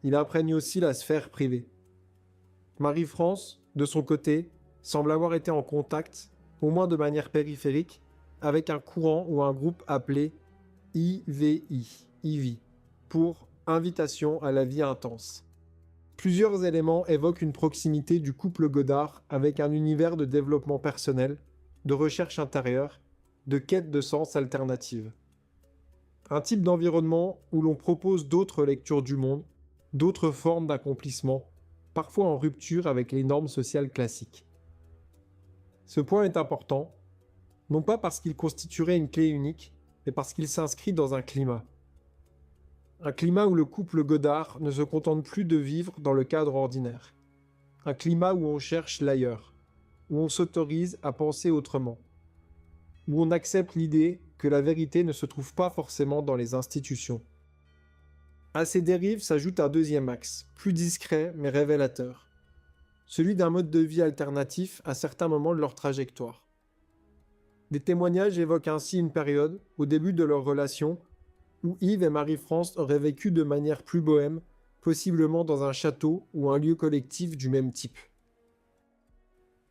Il imprègne aussi la sphère privée. Marie-France, de son côté, semble avoir été en contact, au moins de manière périphérique, avec un courant ou un groupe appelé IVI, pour Invitation à la vie intense. Plusieurs éléments évoquent une proximité du couple Godard avec un univers de développement personnel, de recherche intérieure, de quête de sens alternative. Un type d'environnement où l'on propose d'autres lectures du monde, d'autres formes d'accomplissement, parfois en rupture avec les normes sociales classiques. Ce point est important, non pas parce qu'il constituerait une clé unique, mais parce qu'il s'inscrit dans un climat. Un climat où le couple Godard ne se contente plus de vivre dans le cadre ordinaire. Un climat où on cherche l'ailleurs, où on s'autorise à penser autrement, où on accepte l'idée que la vérité ne se trouve pas forcément dans les institutions. À ces dérives s'ajoute un deuxième axe, plus discret mais révélateur, celui d'un mode de vie alternatif à certains moments de leur trajectoire. Des témoignages évoquent ainsi une période, au début de leur relation, où Yves et Marie-France auraient vécu de manière plus bohème, possiblement dans un château ou un lieu collectif du même type.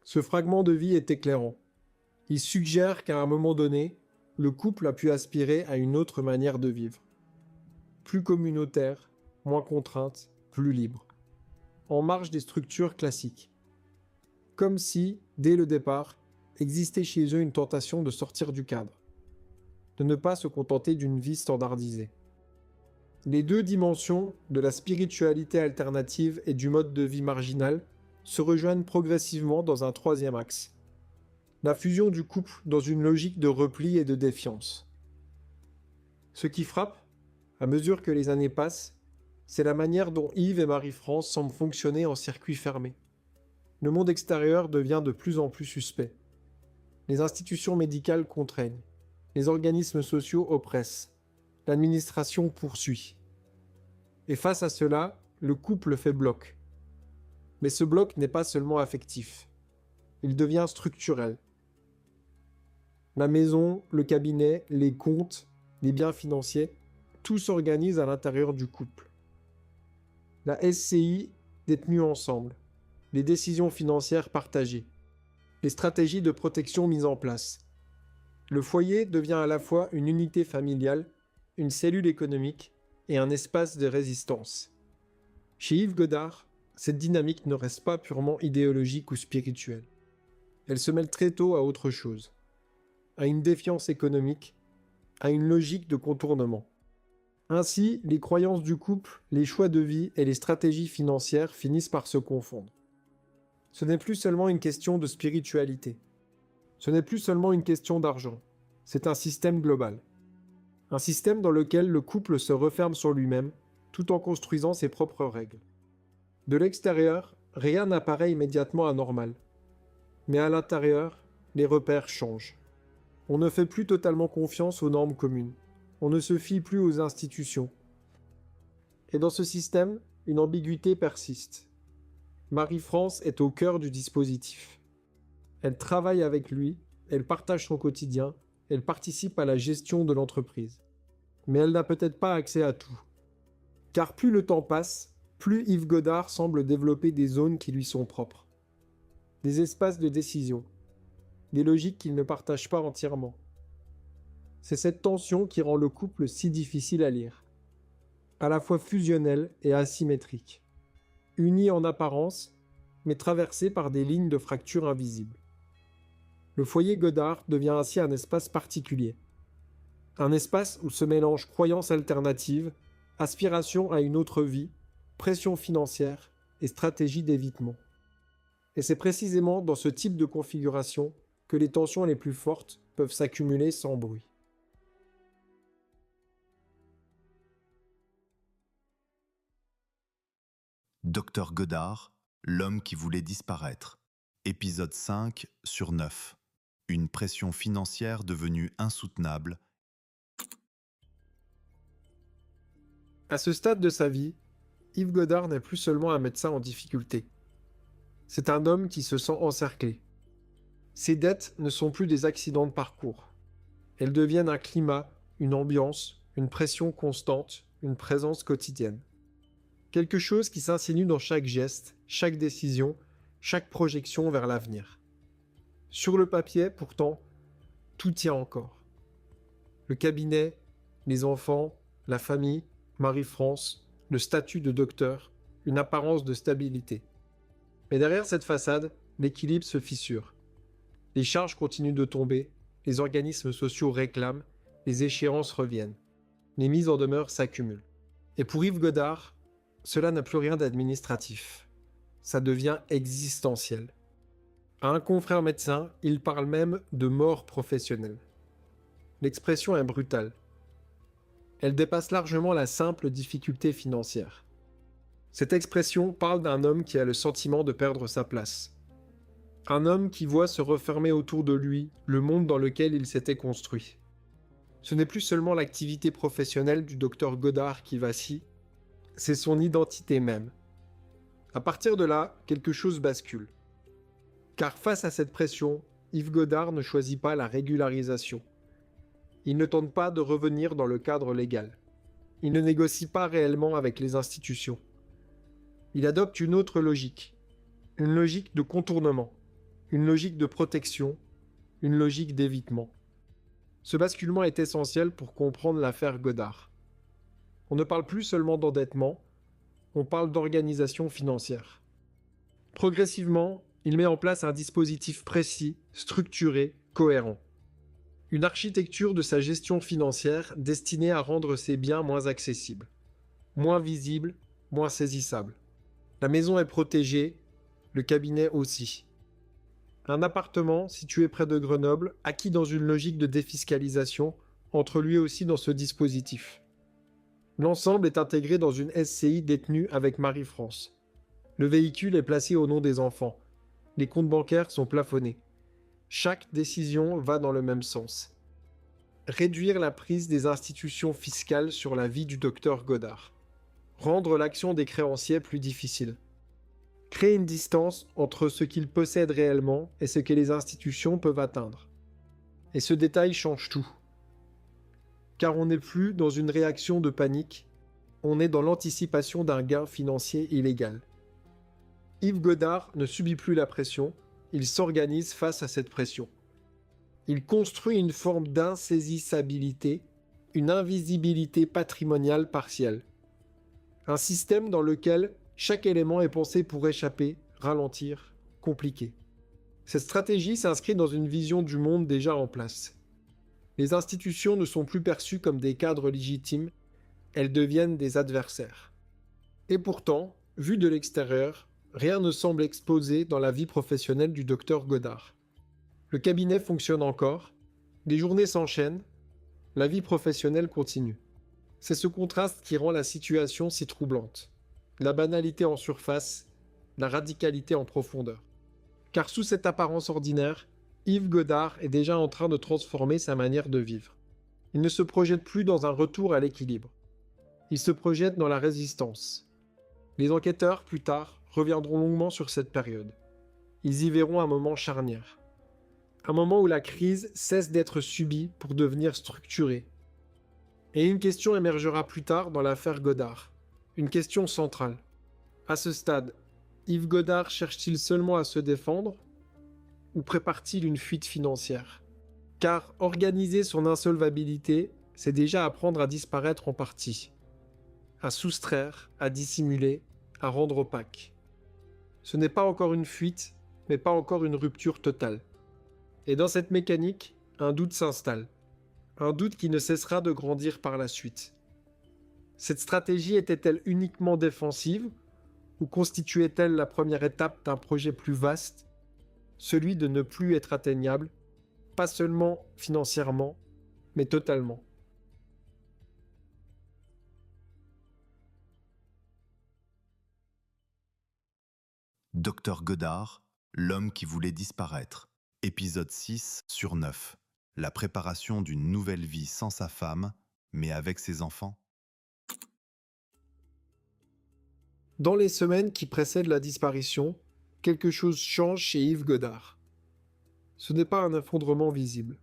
Ce fragment de vie est éclairant. Il suggère qu'à un moment donné, le couple a pu aspirer à une autre manière de vivre. Plus communautaire, moins contrainte, plus libre. En marge des structures classiques. Comme si, dès le départ, existait chez eux une tentation de sortir du cadre. De ne pas se contenter d'une vie standardisée. Les deux dimensions de la spiritualité alternative et du mode de vie marginal se rejoignent progressivement dans un troisième axe. La fusion du couple dans une logique de repli et de défiance. Ce qui frappe, à mesure que les années passent, c'est la manière dont Yves et Marie-France semblent fonctionner en circuit fermé. Le monde extérieur devient de plus en plus suspect. Les institutions médicales contraignent. Les organismes sociaux oppressent. L'administration poursuit. Et face à cela, le couple fait bloc. Mais ce bloc n'est pas seulement affectif. Il devient structurel. La maison, le cabinet, les comptes, les biens financiers, tout s'organise à l'intérieur du couple. La SCI détenue ensemble, les décisions financières partagées, les stratégies de protection mises en place. Le foyer devient à la fois une unité familiale, une cellule économique et un espace de résistance. Chez Yves Godard, cette dynamique ne reste pas purement idéologique ou spirituelle. Elle se mêle très tôt à autre chose, à une défiance économique, à une logique de contournement. Ainsi, les croyances du couple, les choix de vie et les stratégies financières finissent par se confondre. Ce n'est plus seulement une question de spiritualité. Ce n'est plus seulement une question d'argent. C'est un système global. Un système dans lequel le couple se referme sur lui-même, tout en construisant ses propres règles. De l'extérieur, rien n'apparaît immédiatement anormal. Mais à l'intérieur, les repères changent. On ne fait plus totalement confiance aux normes communes. On ne se fie plus aux institutions. Et dans ce système, une ambiguïté persiste. Marie-France est au cœur du dispositif. Elle travaille avec lui, elle partage son quotidien, elle participe à la gestion de l'entreprise. Mais elle n'a peut-être pas accès à tout. Car plus le temps passe, plus Yves Godard semble développer des zones qui lui sont propres. Des espaces de décision. Des logiques qu'il ne partage pas entièrement. C'est cette tension qui rend le couple si difficile à lire. À la fois fusionnel et asymétrique. Unis en apparence, mais traversés par des lignes de fracture invisibles. Le foyer Godard devient ainsi un espace particulier. Un espace où se mélangent croyances alternatives, aspiration à une autre vie, pression financière et stratégie d'évitement. Et c'est précisément dans ce type de configuration que les tensions les plus fortes peuvent s'accumuler sans bruit. Docteur Godard, l'homme qui voulait disparaître. Épisode 5 sur 9. Une pression financière devenue insoutenable. À ce stade de sa vie, Yves Godard n'est plus seulement un médecin en difficulté. C'est un homme qui se sent encerclé. Ses dettes ne sont plus des accidents de parcours. Elles deviennent un climat, une ambiance, une pression constante, une présence quotidienne. Quelque chose qui s'insinue dans chaque geste, chaque décision, chaque projection vers l'avenir. Sur le papier, pourtant, tout tient encore. Le cabinet, les enfants, la famille, Marie-France, le statut de docteur, une apparence de stabilité. Mais derrière cette façade, l'équilibre se fissure. Les charges continuent de tomber, les organismes sociaux réclament, les échéances reviennent. Les mises en demeure s'accumulent. Et pour Yves Godard, cela n'a plus rien d'administratif. Ça devient existentiel. À un confrère médecin, il parle même de mort professionnelle. L'expression est brutale. Elle dépasse largement la simple difficulté financière. Cette expression parle d'un homme qui a le sentiment de perdre sa place. Un homme qui voit se refermer autour de lui le monde dans lequel il s'était construit. Ce n'est plus seulement l'activité professionnelle du docteur Godard qui vacille, c'est son identité même. À partir de là, quelque chose bascule. Car face à cette pression, Yves Godard ne choisit pas la régularisation. Il ne tente pas de revenir dans le cadre légal. Il ne négocie pas réellement avec les institutions. Il adopte une autre logique. Une logique de contournement. Une logique de protection. Une logique d'évitement. Ce basculement est essentiel pour comprendre l'affaire Godard. On ne parle plus seulement d'endettement, on parle d'organisation financière. Progressivement, il met en place un dispositif précis, structuré, cohérent. Une architecture de sa gestion financière destinée à rendre ses biens moins accessibles, moins visibles, moins saisissables. La maison est protégée, le cabinet aussi. Un appartement situé près de Grenoble, acquis dans une logique de défiscalisation, entre lui aussi dans ce dispositif. L'ensemble est intégré dans une SCI détenue avec Marie-France. Le véhicule est placé au nom des enfants. Les comptes bancaires sont plafonnés. Chaque décision va dans le même sens. Réduire la prise des institutions fiscales sur la vie du docteur Godard. Rendre l'action des créanciers plus difficile. Créer une distance entre ce qu'il possède réellement et ce que les institutions peuvent atteindre. Et ce détail change tout. Car on n'est plus dans une réaction de panique, on est dans l'anticipation d'un gain financier illégal. Yves Godard ne subit plus la pression, il s'organise face à cette pression. Il construit une forme d'insaisissabilité, une invisibilité patrimoniale partielle. Un système dans lequel chaque élément est pensé pour échapper, ralentir, compliquer. Cette stratégie s'inscrit dans une vision du monde déjà en place. Les institutions ne sont plus perçues comme des cadres légitimes, elles deviennent des adversaires. Et pourtant, vu de l'extérieur, rien ne semble explosé dans la vie professionnelle du docteur Godard. Le cabinet fonctionne encore, les journées s'enchaînent, la vie professionnelle continue. C'est ce contraste qui rend la situation si troublante. La banalité en surface, la radicalité en profondeur. Car sous cette apparence ordinaire, Yves Godard est déjà en train de transformer sa manière de vivre. Il ne se projette plus dans un retour à l'équilibre. Il se projette dans la résistance. Les enquêteurs, plus tard, reviendront longuement sur cette période. Ils y verront un moment charnière. Un moment où la crise cesse d'être subie pour devenir structurée. Et une question émergera plus tard dans l'affaire Godard. Une question centrale. À ce stade, Yves Godard cherche-t-il seulement à se défendre ou prépare-t-il une fuite financière? Car organiser son insolvabilité, c'est déjà apprendre à disparaître en partie. À soustraire, à dissimuler, à rendre opaque. Ce n'est pas encore une fuite, mais pas encore une rupture totale. Et dans cette mécanique, un doute s'installe. Un doute qui ne cessera de grandir par la suite. Cette stratégie était-elle uniquement défensive ou constituait-elle la première étape d'un projet plus vaste, celui de ne plus être atteignable, pas seulement financièrement, mais totalement? Docteur Godard, l'homme qui voulait disparaître. Épisode 6 sur 9. La préparation d'une nouvelle vie sans sa femme, mais avec ses enfants. Dans les semaines qui précèdent la disparition, quelque chose change chez Yves Godard. Ce n'est pas un effondrement visible,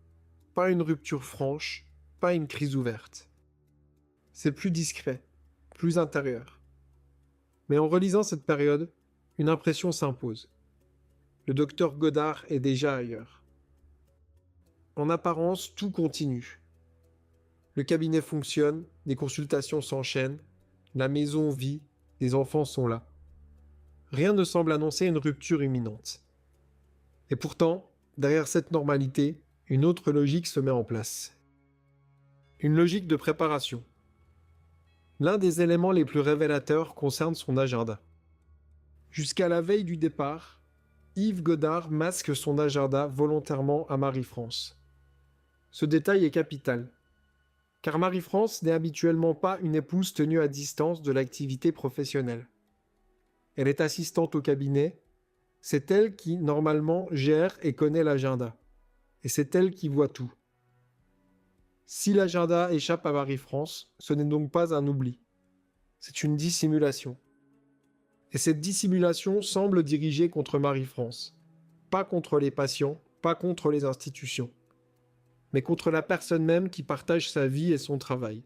pas une rupture franche, pas une crise ouverte. C'est plus discret, plus intérieur. Mais en relisant cette période, une impression s'impose. Le docteur Godard est déjà ailleurs. En apparence, tout continue. Le cabinet fonctionne, les consultations s'enchaînent, la maison vit, les enfants sont là. Rien ne semble annoncer une rupture imminente. Et pourtant, derrière cette normalité, une autre logique se met en place. Une logique de préparation. L'un des éléments les plus révélateurs concerne son agenda. Jusqu'à la veille du départ, Yves Godard masque son agenda volontairement à Marie-France. Ce détail est capital, car Marie-France n'est habituellement pas une épouse tenue à distance de l'activité professionnelle. Elle est assistante au cabinet, c'est elle qui, normalement, gère et connaît l'agenda. Et c'est elle qui voit tout. Si l'agenda échappe à Marie-France, ce n'est donc pas un oubli. C'est une dissimulation. Et cette dissimulation semble dirigée contre Marie-France. Pas contre les patients, pas contre les institutions, mais contre la personne même qui partage sa vie et son travail.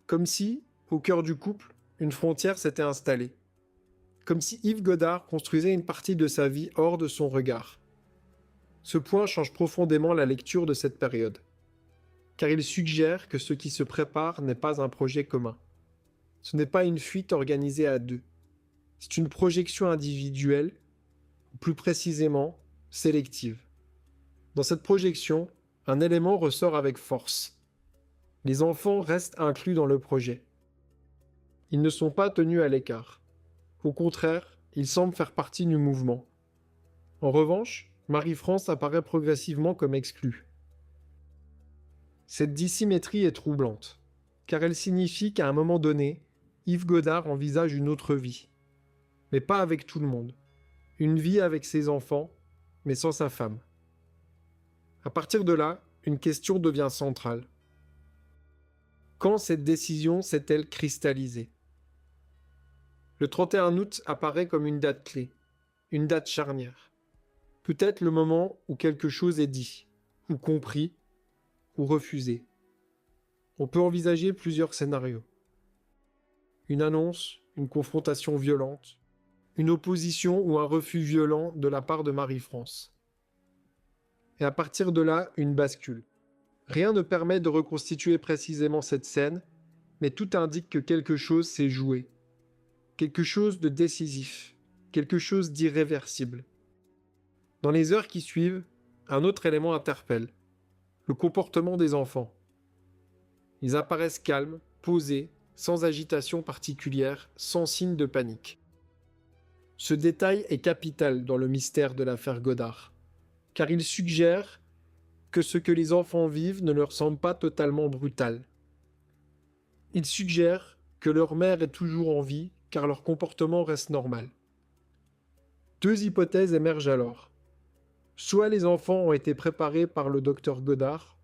Comme si, au cœur du couple, une frontière s'était installée. Comme si Yves Godard construisait une partie de sa vie hors de son regard. Ce point change profondément la lecture de cette période, car il suggère que ce qui se prépare n'est pas un projet commun. Ce n'est pas une fuite organisée à deux. C'est une projection individuelle, ou plus précisément, sélective. Dans cette projection, un élément ressort avec force. Les enfants restent inclus dans le projet. Ils ne sont pas tenus à l'écart. Au contraire, ils semblent faire partie du mouvement. En revanche, Marie-France apparaît progressivement comme exclue. Cette dissymétrie est troublante, car elle signifie qu'à un moment donné, Yves Godard envisage une autre vie. Mais pas avec tout le monde. Une vie avec ses enfants, mais sans sa femme. À partir de là, une question devient centrale. Quand cette décision s'est-elle cristallisée? Le 31 août apparaît comme une date clé, une date charnière. Peut-être le moment où quelque chose est dit, ou compris, ou refusé. On peut envisager plusieurs scénarios. Une annonce, une confrontation violente, une opposition ou un refus violent de la part de Marie-France. Et à partir de là, une bascule. Rien ne permet de reconstituer précisément cette scène, mais tout indique que quelque chose s'est joué. Quelque chose de décisif, quelque chose d'irréversible. Dans les heures qui suivent, un autre élément interpelle. Le comportement des enfants. Ils apparaissent calmes, posés, sans agitation particulière, sans signe de panique. Ce détail est capital dans le mystère de l'affaire Godard, car il suggère que ce que les enfants vivent ne leur semble pas totalement brutal. Il suggère que leur mère est toujours en vie, car leur comportement reste normal. Deux hypothèses émergent alors. Soit les enfants ont été préparés par le docteur Godard,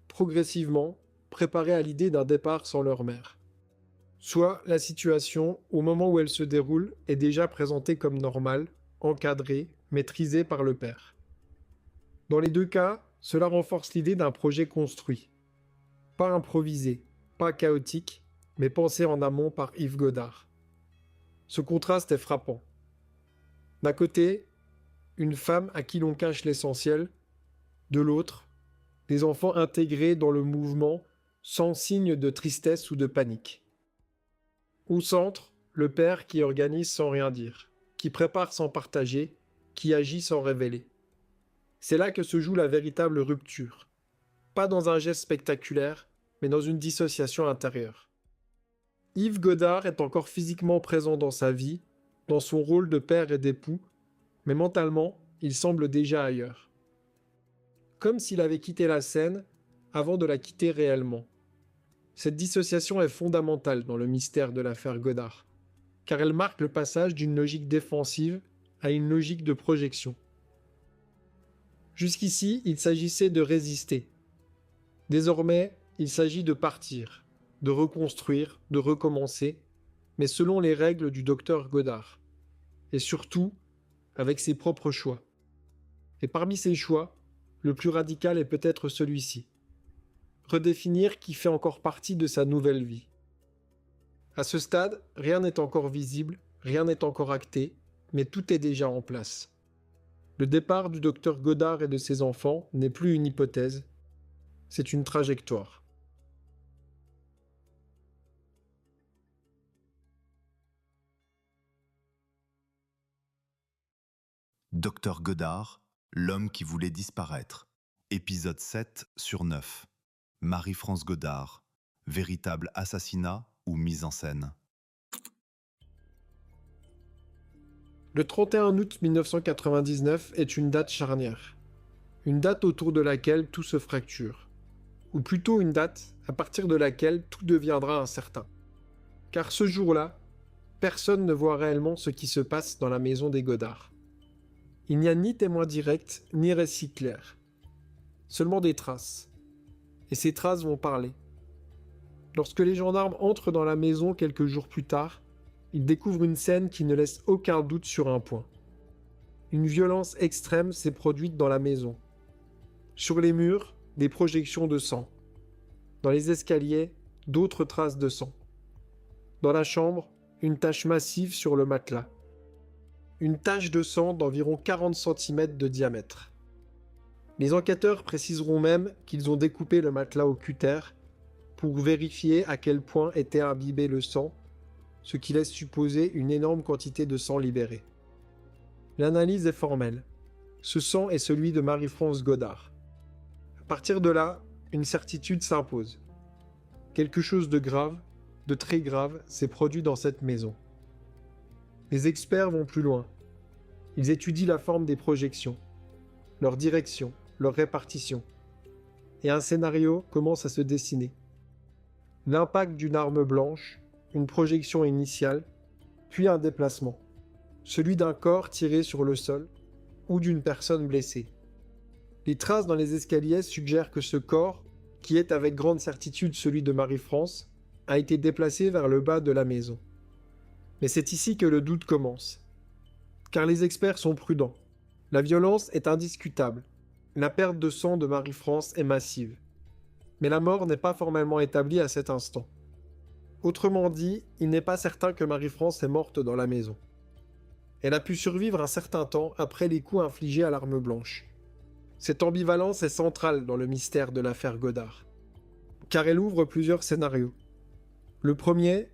progressivement préparés à l'idée d'un départ sans leur mère. Soit la situation, au moment où elle se déroule, est déjà présentée comme normale, encadrée, maîtrisée par le père. Dans les deux cas, cela renforce l'idée d'un projet construit. Pas improvisé, pas chaotique, mais pensé en amont par Yves Godard. Ce contraste est frappant. D'un côté, une femme à qui l'on cache l'essentiel, de l'autre, des enfants intégrés dans le mouvement sans signe de tristesse ou de panique. Au centre, le père qui organise sans rien dire, qui prépare sans partager, qui agit sans révéler. C'est là que se joue la véritable rupture. Pas dans un geste spectaculaire, mais dans une dissociation intérieure. Yves Godard est encore physiquement présent dans sa vie, dans son rôle de père et d'époux, mais mentalement, il semble déjà ailleurs. Comme s'il avait quitté la scène avant de la quitter réellement. Cette dissociation est fondamentale dans le mystère de l'affaire Godard, car elle marque le passage d'une logique défensive à une logique de projection. Jusqu'ici, il s'agissait de résister. Désormais, il s'agit de partir, de reconstruire, de recommencer, mais selon les règles du docteur Godard. Et surtout, avec ses propres choix. Et parmi ces choix, le plus radical est peut-être celui-ci. Redéfinir qui fait encore partie de sa nouvelle vie. À ce stade, rien n'est encore visible, rien n'est encore acté, mais tout est déjà en place. Le départ du docteur Godard et de ses enfants n'est plus une hypothèse, c'est une trajectoire. Docteur Godard, l'homme qui voulait disparaître. Épisode 7 sur 9. Marie-France Godard. Véritable assassinat ou mise en scène? Le 31 août 1999 est une date charnière. Une date autour de laquelle tout se fracture. Ou plutôt une date à partir de laquelle tout deviendra incertain. Car ce jour-là, personne ne voit réellement ce qui se passe dans la maison des Godard. Il n'y a ni témoin direct, ni récit clair. Seulement des traces. Et ces traces vont parler. Lorsque les gendarmes entrent dans la maison quelques jours plus tard, ils découvrent une scène qui ne laisse aucun doute sur un point. Une violence extrême s'est produite dans la maison. Sur les murs, des projections de sang. Dans les escaliers, d'autres traces de sang. Dans la chambre, une tache massive sur le matelas. Une tache de sang d'environ 40 cm de diamètre. Les enquêteurs préciseront même qu'ils ont découpé le matelas au cutter pour vérifier à quel point était imbibé le sang, ce qui laisse supposer une énorme quantité de sang libéré. L'analyse est formelle. Ce sang est celui de Marie-France Godard. À partir de là, une certitude s'impose. Quelque chose de grave, de très grave, s'est produit dans cette maison. Les experts vont plus loin. Ils étudient la forme des projections, leur direction, leur répartition. Et un scénario commence à se dessiner. L'impact d'une arme blanche, une projection initiale, puis un déplacement. Celui d'un corps tiré sur le sol ou d'une personne blessée. Les traces dans les escaliers suggèrent que ce corps, qui est avec grande certitude celui de Marie-France, a été déplacé vers le bas de la maison. Mais c'est ici que le doute commence. Car les experts sont prudents. La violence est indiscutable. La perte de sang de Marie-France est massive. Mais la mort n'est pas formellement établie à cet instant. Autrement dit, il n'est pas certain que Marie-France est morte dans la maison. Elle a pu survivre un certain temps après les coups infligés à l'arme blanche. Cette ambivalence est centrale dans le mystère de l'affaire Godard. Car elle ouvre plusieurs scénarios. Le premier,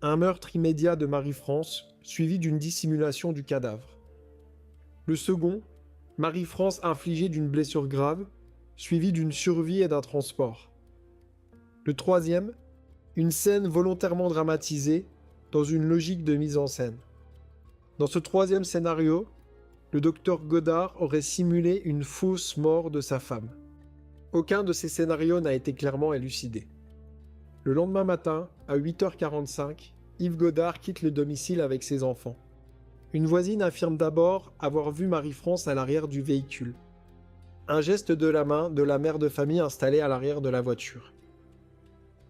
un meurtre immédiat de Marie-France, suivi d'une dissimulation du cadavre. Le second, Marie-France infligée d'une blessure grave, suivie d'une survie et d'un transport. Le troisième, Une scène volontairement dramatisée dans une logique de mise en scène. Dans ce troisième scénario, le docteur Goddard aurait simulé une fausse mort de sa femme. Aucun de ces scénarios n'a été clairement élucidé. Le lendemain matin, à 8h45, Yves Goddard quitte le domicile avec ses enfants. Une voisine affirme d'abord avoir vu Marie-France à l'arrière du véhicule. Un geste de la main de la mère de famille installée à l'arrière de la voiture.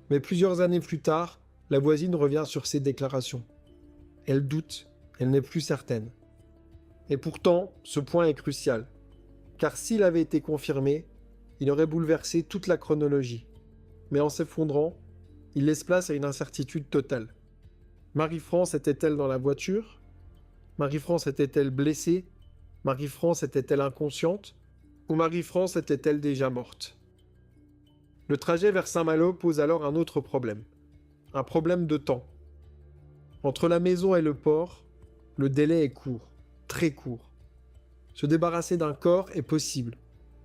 Mais plusieurs années plus tard, la voisine revient sur ses déclarations. Elle doute, elle n'est plus certaine. Et pourtant, ce point est crucial, car s'il avait été confirmé, il aurait bouleversé toute la chronologie. Mais en s'effondrant, il laisse place à une incertitude totale. Marie-France était-elle dans la voiture ? Marie-France était-elle blessée ? Marie-France était-elle inconsciente ? Ou Marie-France était-elle déjà morte ? Le trajet vers Saint-Malo pose alors un autre problème. Un problème de temps. Entre la maison et le port, le délai est court, très court. Se débarrasser d'un corps est possible,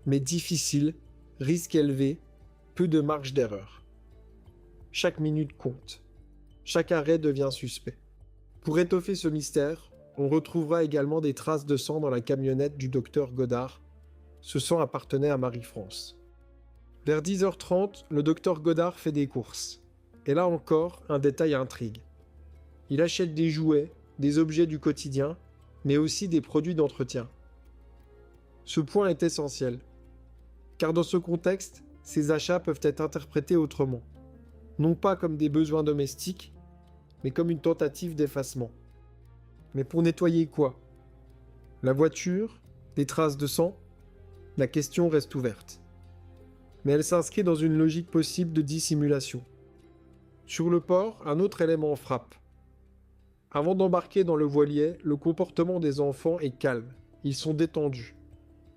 mais difficile, risque élevé, peu de marge d'erreur. Chaque minute compte. Chaque arrêt devient suspect. Pour étoffer ce mystère, on retrouvera également des traces de sang dans la camionnette du docteur Goddard. Ce sang appartenait à Marie-France. Vers 10h30, le docteur Goddard fait des courses. Et là encore, un détail intrigue. Il achète des jouets, des objets du quotidien, mais aussi des produits d'entretien. Ce point est essentiel, car dans ce contexte, ces achats peuvent être interprétés autrement. Non pas comme des besoins domestiques, mais comme une tentative d'effacement. Mais pour nettoyer quoi ? La voiture ? Des traces de sang ? La question reste ouverte. Mais elle s'inscrit dans une logique possible de dissimulation. Sur le port, un autre élément frappe. Avant d'embarquer dans le voilier, le comportement des enfants est calme. Ils sont détendus.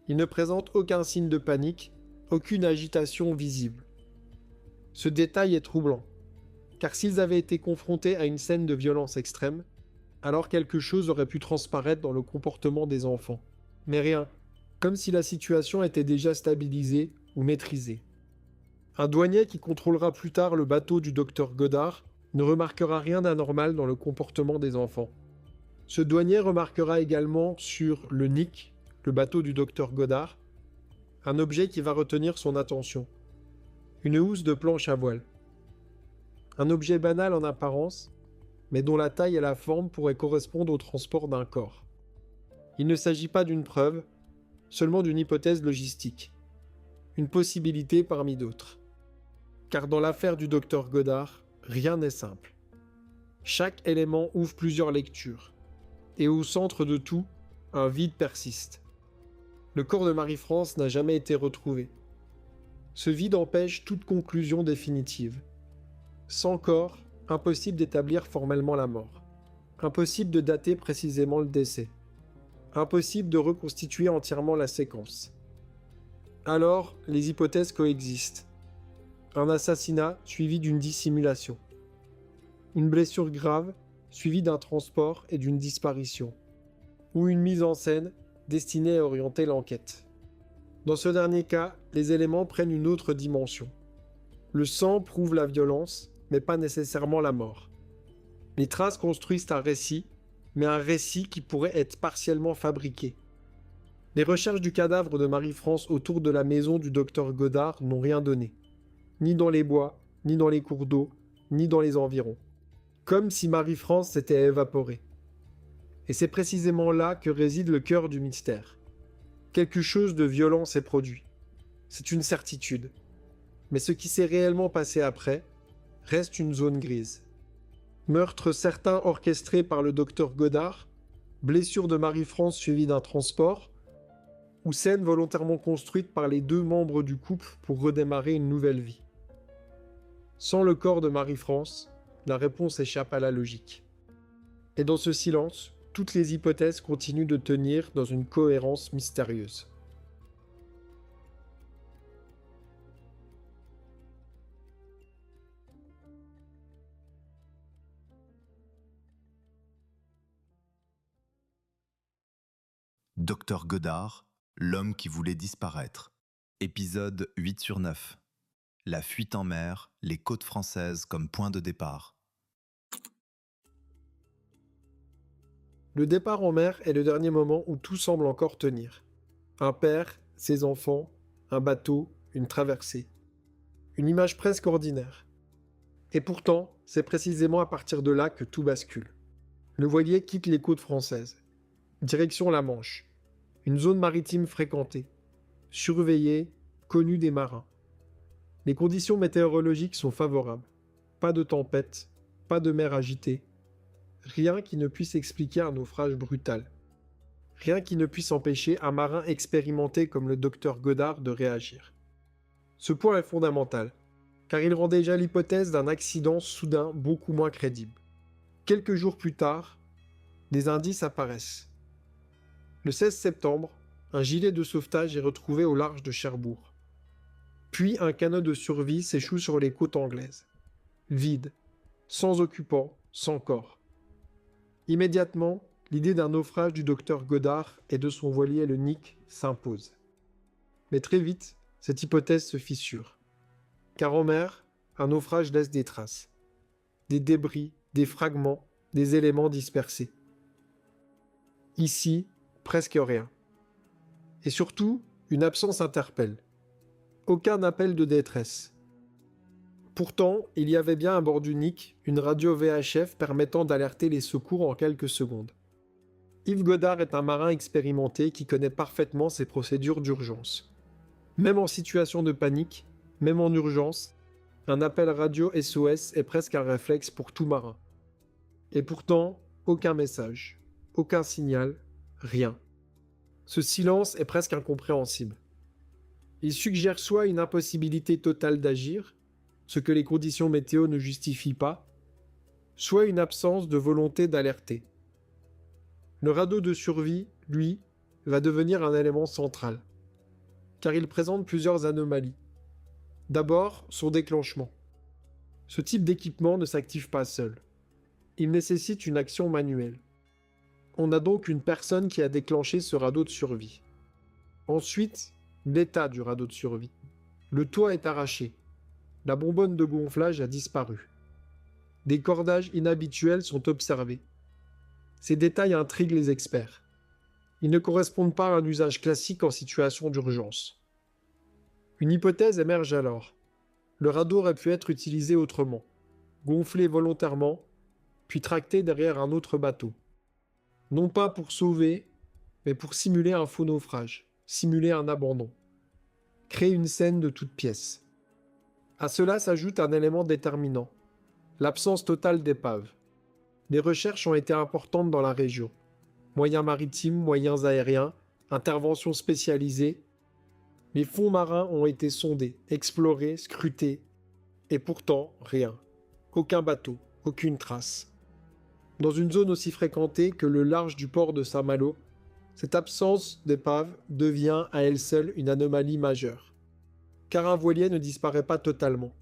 Ils ne présentent aucun signe de panique, aucune agitation visible. Ce détail est troublant, car s'ils avaient été confrontés à une scène de violence extrême, alors quelque chose aurait pu transparaître dans le comportement des enfants. Mais rien, comme si la situation était déjà stabilisée ou maîtrisée. Un douanier qui contrôlera plus tard le bateau du docteur Goddard ne remarquera rien d'anormal dans le comportement des enfants. Ce douanier remarquera également sur le Nick, le bateau du docteur Goddard, un objet qui va retenir son attention. Une housse de planche à voile. Un objet banal en apparence, mais dont la taille et la forme pourraient correspondre au transport d'un corps. Il ne s'agit pas d'une preuve, seulement d'une hypothèse logistique. Une possibilité parmi d'autres. Car dans l'affaire du docteur Goddard, rien n'est simple. Chaque élément ouvre plusieurs lectures. Et au centre de tout, un vide persiste. Le corps de Marie-France n'a jamais été retrouvé. Ce vide empêche toute conclusion définitive. Sans corps, impossible d'établir formellement la mort. Impossible de dater précisément le décès. Impossible de reconstituer entièrement la séquence. Alors, les hypothèses coexistent. Un assassinat suivi d'une dissimulation. Une blessure grave suivie d'un transport et d'une disparition. Ou une mise en scène destinée à orienter l'enquête. Dans ce dernier cas, les éléments prennent une autre dimension. Le sang prouve la violence, mais pas nécessairement la mort. Les traces construisent un récit, mais un récit qui pourrait être partiellement fabriqué. Les recherches du cadavre de Marie-France autour de la maison du docteur Goddard n'ont rien donné. Ni dans les bois, ni dans les cours d'eau, ni dans les environs. Comme si Marie-France s'était évaporée. Et c'est précisément là que réside le cœur du mystère. Quelque chose de violent s'est produit. C'est une certitude. Mais ce qui s'est réellement passé après reste une zone grise. Meurtre certain orchestré par le docteur Goddard, blessure de Marie-France suivie d'un transport, ou scène volontairement construite par les deux membres du couple pour redémarrer une nouvelle vie. Sans le corps de Marie-France, la réponse échappe à la logique. Et dans ce silence, toutes les hypothèses continuent de tenir dans une cohérence mystérieuse. Docteur Goddard, l'homme qui voulait disparaître. Épisode 8/9. La fuite en mer, les côtes françaises comme point de départ. Le départ en mer est le dernier moment où tout semble encore tenir. Un père, ses enfants, un bateau, une traversée. Une image presque ordinaire. Et pourtant, c'est précisément à partir de là que tout bascule. Le voilier quitte les côtes françaises. Direction la Manche. Une zone maritime fréquentée. Surveillée, connue des marins. Les conditions météorologiques sont favorables. Pas de tempête, pas de mer agitée. Rien qui ne puisse expliquer un naufrage brutal. Rien qui ne puisse empêcher un marin expérimenté comme le docteur Godard de réagir. Ce point est fondamental, car il rend déjà l'hypothèse d'un accident soudain beaucoup moins crédible. Quelques jours plus tard, des indices apparaissent. Le 16 septembre, un gilet de sauvetage est retrouvé au large de Cherbourg. Puis un canot de survie s'échoue sur les côtes anglaises. Vide, sans occupant, sans corps. Immédiatement, l'idée d'un naufrage du docteur Godard et de son voilier le Nick s'impose. Mais très vite, cette hypothèse se fissure. Car en mer, un naufrage laisse des traces. Des débris, des fragments, des éléments dispersés. Ici, presque rien. Et surtout, une absence interpelle. Aucun appel de détresse. Pourtant, il y avait bien à bord du Nick une radio VHF permettant d'alerter les secours en quelques secondes. Yves Godard est un marin expérimenté qui connaît parfaitement ces procédures d'urgence. Même en situation de panique, même en urgence, un appel radio SOS est presque un réflexe pour tout marin. Et pourtant, aucun message, aucun signal, rien. Ce silence est presque incompréhensible. Il suggère soit une impossibilité totale d'agir, ce que les conditions météo ne justifient pas, soit une absence de volonté d'alerter. Le radeau de survie, lui, va devenir un élément central, car il présente plusieurs anomalies. D'abord, son déclenchement. Ce type d'équipement ne s'active pas seul. Il nécessite une action manuelle. On a donc une personne qui a déclenché ce radeau de survie. Ensuite, l'état du radeau de survie. Le toit est arraché. La bonbonne de gonflage a disparu. Des cordages inhabituels sont observés. Ces détails intriguent les experts. Ils ne correspondent pas à un usage classique en situation d'urgence. Une hypothèse émerge alors. Le radeau aurait pu être utilisé autrement, gonflé volontairement, puis tracté derrière un autre bateau. Non pas pour sauver, mais pour simuler un faux naufrage, simuler un abandon. Créer une scène de toutes pièces. À cela s'ajoute un élément déterminant, l'absence totale d'épave. Les recherches ont été importantes dans la région. Moyens maritimes, moyens aériens, interventions spécialisées. Les fonds marins ont été sondés, explorés, scrutés. Et pourtant, rien. Aucun bateau, aucune trace. Dans une zone aussi fréquentée que le large du port de Saint-Malo, cette absence d'épave devient à elle seule une anomalie majeure. Car un voilier ne disparaît pas totalement.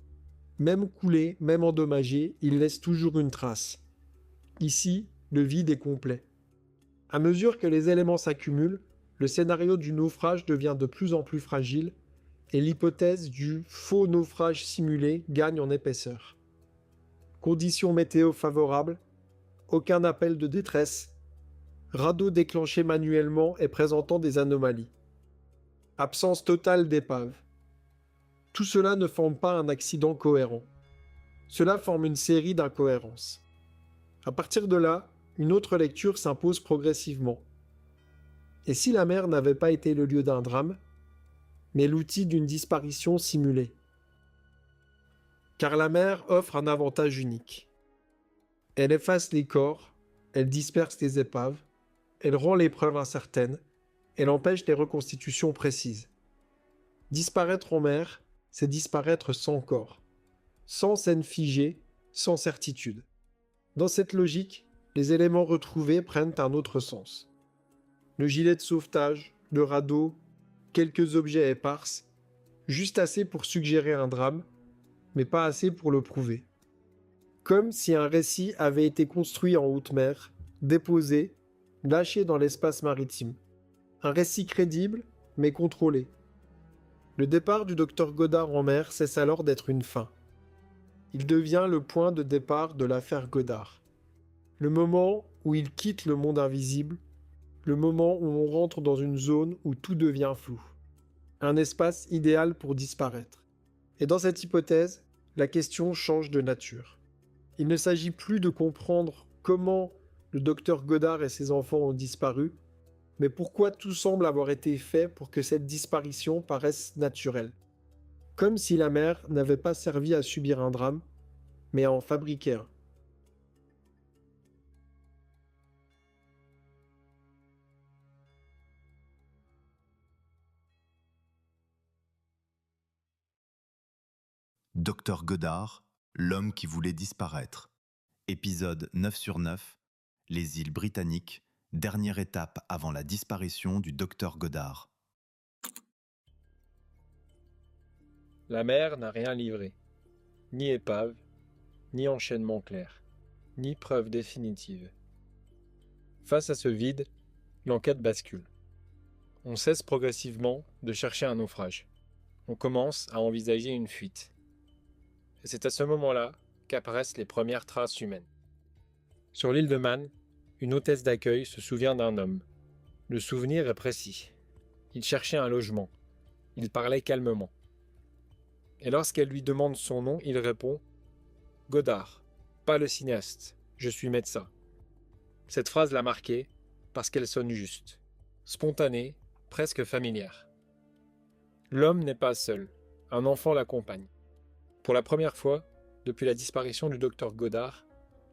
Même coulé, même endommagé, il laisse toujours une trace. Ici, le vide est complet. À mesure que les éléments s'accumulent, le scénario du naufrage devient de plus en plus fragile et l'hypothèse du faux naufrage simulé gagne en épaisseur. Conditions météo favorables, aucun appel de détresse, radeau déclenché manuellement et présentant des anomalies. Absence totale d'épave. Tout cela ne forme pas un accident cohérent. Cela forme une série d'incohérences. À partir de là, une autre lecture s'impose progressivement. Et si la mer n'avait pas été le lieu d'un drame, mais l'outil d'une disparition simulée? Car la mer offre un avantage unique. Elle efface les corps, elle disperse les épaves, elle rend l'épreuve incertaine, elle empêche les reconstitutions précises. Disparaître en mer, c'est disparaître sans corps, sans scène figée, sans certitude. Dans cette logique, les éléments retrouvés prennent un autre sens. Le gilet de sauvetage, le radeau, quelques objets épars, juste assez pour suggérer un drame, mais pas assez pour le prouver. Comme si un récit avait été construit en haute mer, déposé, lâché dans l'espace maritime. Un récit crédible, mais contrôlé. Le départ du docteur Godard en mer cesse alors d'être une fin. Il devient le point de départ de l'affaire Godard. Le moment où il quitte le monde invisible, le moment où on rentre dans une zone où tout devient flou. Un espace idéal pour disparaître. Et dans cette hypothèse, la question change de nature. Il ne s'agit plus de comprendre comment le docteur Godard et ses enfants ont disparu, mais pourquoi tout semble avoir été fait pour que cette disparition paraisse naturelle. Comme si la mer n'avait pas servi à subir un drame, mais à en fabriquer un. Docteur Godard, l'homme qui voulait disparaître. Épisode 9 sur 9, les îles Britanniques, dernière étape avant la disparition du docteur Godard. La mer n'a rien livré. Ni épave, ni enchaînement clair, ni preuve définitive. Face à ce vide, l'enquête bascule. On cesse progressivement de chercher un naufrage. On commence à envisager une fuite. Et c'est à ce moment-là qu'apparaissent les premières traces humaines. Sur l'île de Man, une hôtesse d'accueil se souvient d'un homme. Le souvenir est précis. Il cherchait un logement. Il parlait calmement. Et lorsqu'elle lui demande son nom, il répond « Godard, pas le cinéaste, je suis médecin ». Cette phrase l'a marqué parce qu'elle sonne juste, spontanée, presque familière. L'homme n'est pas seul, un enfant l'accompagne. Pour la première fois, depuis la disparition du docteur Godard,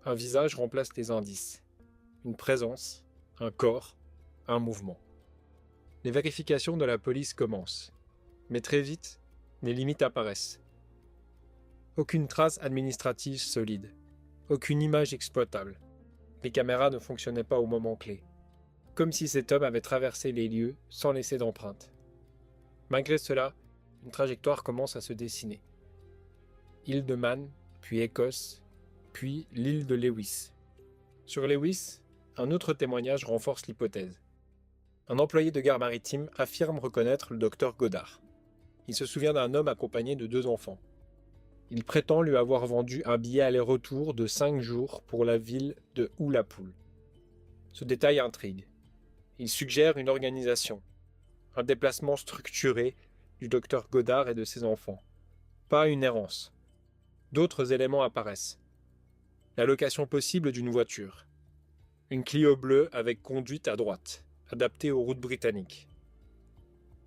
un visage remplace les indices. Une présence, un corps, un mouvement. Les vérifications de la police commencent. Mais très vite, les limites apparaissent. Aucune trace administrative solide. Aucune image exploitable. Les caméras ne fonctionnaient pas au moment clé. Comme si cet homme avait traversé les lieux sans laisser d'empreinte. Malgré cela, une trajectoire commence à se dessiner. Île de Man, puis Écosse, puis l'île de Lewis. Sur Lewis, un autre témoignage renforce l'hypothèse. Un employé de gare maritime affirme reconnaître le docteur Godard. Il se souvient d'un homme accompagné de 2 enfants. Il prétend lui avoir vendu un billet aller-retour de 5 jours pour la ville de Ullapool. Ce détail intrigue. Il suggère une organisation, un déplacement structuré du docteur Godard et de ses enfants. Pas une errance. D'autres éléments apparaissent. La location possible d'une voiture. Une Clio bleue avec conduite à droite, adaptée aux routes britanniques.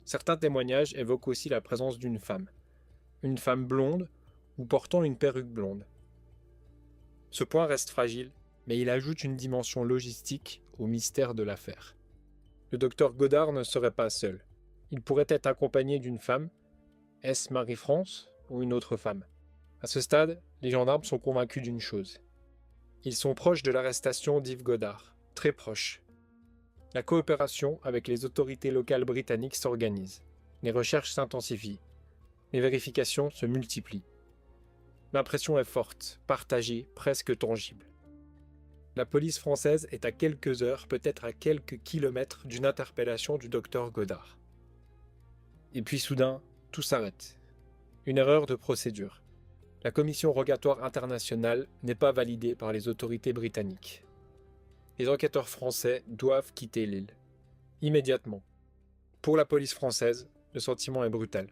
Certains témoignages évoquent aussi la présence d'une femme. Une femme blonde ou portant une perruque blonde. Ce point reste fragile, mais il ajoute une dimension logistique au mystère de l'affaire. Le docteur Godard ne serait pas seul. Il pourrait être accompagné d'une femme. Est-ce Marie-France ou une autre femme? À ce stade, les gendarmes sont convaincus d'une chose. Ils sont proches de l'arrestation d'Yves Godard, très proches. La coopération avec les autorités locales britanniques s'organise. Les recherches s'intensifient. Les vérifications se multiplient. L'impression est forte, partagée, presque tangible. La police française est à quelques heures, peut-être à quelques kilomètres d'une interpellation du docteur Godard. Et puis soudain, tout s'arrête. Une erreur de procédure. La commission rogatoire internationale n'est pas validée par les autorités britanniques. Les enquêteurs français doivent quitter l'île. Immédiatement. Pour la police française, le sentiment est brutal.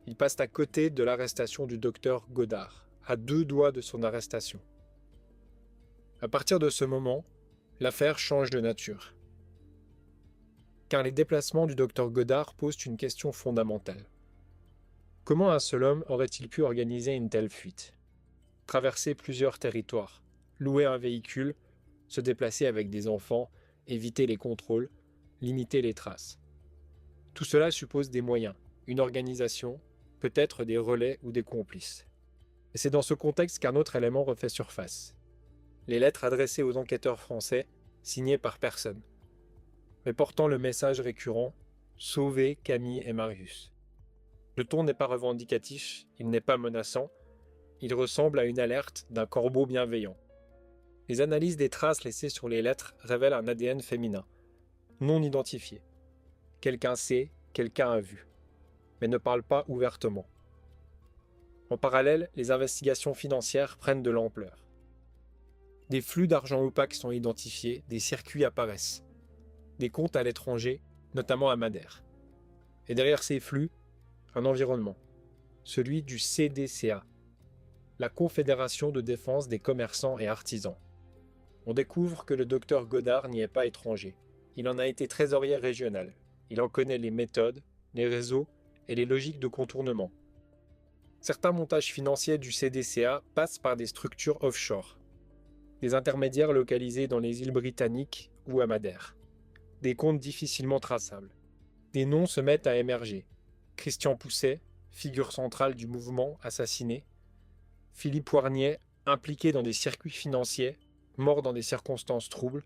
Ils passent à côté de l'arrestation du docteur Godard, à 2 doigts de son arrestation. À partir de ce moment, l'affaire change de nature. Car les déplacements du docteur Godard posent une question fondamentale. Comment un seul homme aurait-il pu organiser une telle fuite? Traverser plusieurs territoires, louer un véhicule, se déplacer avec des enfants, éviter les contrôles, limiter les traces. Tout cela suppose des moyens, une organisation, peut-être des relais ou des complices. Et c'est dans ce contexte qu'un autre élément refait surface. Les lettres adressées aux enquêteurs français, signées par personne, mais portant le message récurrent « Sauvez Camille et Marius ». Le ton n'est pas revendicatif, il n'est pas menaçant, il ressemble à une alerte d'un corbeau bienveillant. Les analyses des traces laissées sur les lettres révèlent un ADN féminin, non identifié. Quelqu'un sait, quelqu'un a vu. mais ne parlent pas ouvertement. En parallèle, les investigations financières prennent de l'ampleur. Des flux d'argent opaques sont identifiés, des circuits apparaissent, des comptes à l'étranger, notamment à Madère. Et derrière ces flux, un environnement, celui du CDCA, la Confédération de défense des commerçants et artisans. On découvre que le docteur Godard n'y est pas étranger. Il en a été trésorier régional. Il en connaît les méthodes, les réseaux et les logiques de contournement. Certains montages financiers du CDCA passent par des structures offshore, des intermédiaires localisés dans les îles britanniques ou à Madère, des comptes difficilement traçables. Des noms se mettent à émerger. Christian Pousset, figure centrale du mouvement, assassiné. Philippe Warnier, impliqué dans des circuits financiers, mort dans des circonstances troubles.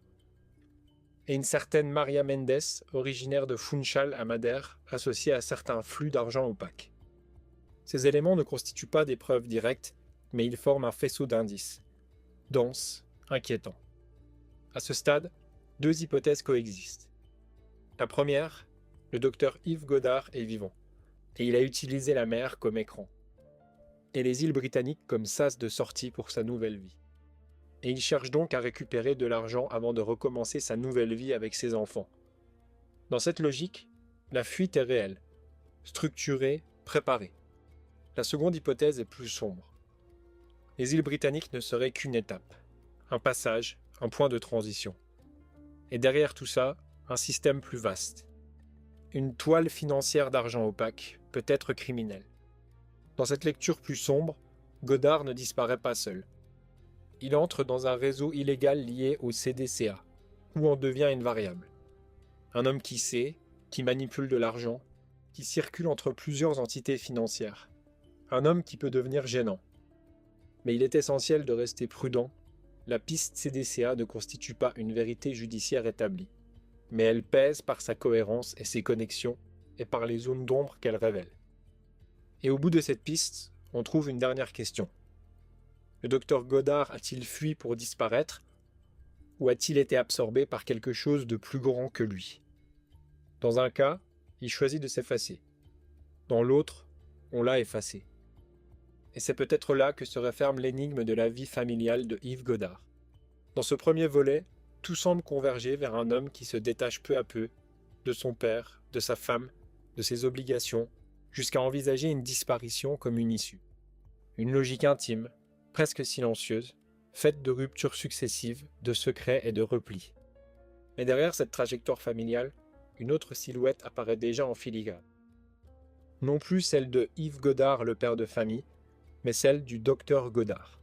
Et une certaine Maria Mendes, originaire de Funchal à Madère, associée à certains flux d'argent opaques. Ces éléments ne constituent pas des preuves directes, mais ils forment un faisceau d'indices. Dense, inquiétant. À ce stade, deux hypothèses coexistent. La première, le docteur Yves Godard est vivant, et il a utilisé la mer comme écran, et les îles britanniques comme sas de sortie pour sa nouvelle vie. Et il cherche donc à récupérer de l'argent avant de recommencer sa nouvelle vie avec ses enfants. Dans cette logique, la fuite est réelle, structurée, préparée. La seconde hypothèse est plus sombre. Les îles britanniques ne seraient qu'une étape, un passage, un point de transition. Et derrière tout ça, un système plus vaste. Une toile financière d'argent opaque, peut-être criminelle. Dans cette lecture plus sombre, Godard ne disparaît pas seul. Il entre dans un réseau illégal lié au CDCA, où en devient une variable. Un homme qui sait, qui manipule de l'argent, qui circule entre plusieurs entités financières. Un homme qui peut devenir gênant. Mais il est essentiel de rester prudent. La piste CDCA ne constitue pas une vérité judiciaire établie, mais elle pèse par sa cohérence et ses connexions et par les zones d'ombre qu'elle révèle. Et au bout de cette piste, on trouve une dernière question. Le docteur Godard a-t-il fui pour disparaître, ou a-t-il été absorbé par quelque chose de plus grand que lui? Dans un cas, il choisit de s'effacer. Dans l'autre, on l'a effacé. Et c'est peut-être là que se referme l'énigme de la vie familiale de Yves Godard. Dans ce premier volet, tout semble converger vers un homme qui se détache peu à peu de son père, de sa femme, de ses obligations, jusqu'à envisager une disparition comme une issue. Une logique intime, presque silencieuse, faite de ruptures successives, de secrets et de replis. Mais derrière cette trajectoire familiale, une autre silhouette apparaît déjà en filigrane. Non plus celle de Yves Godard, le père de famille, mais celle du docteur Godard.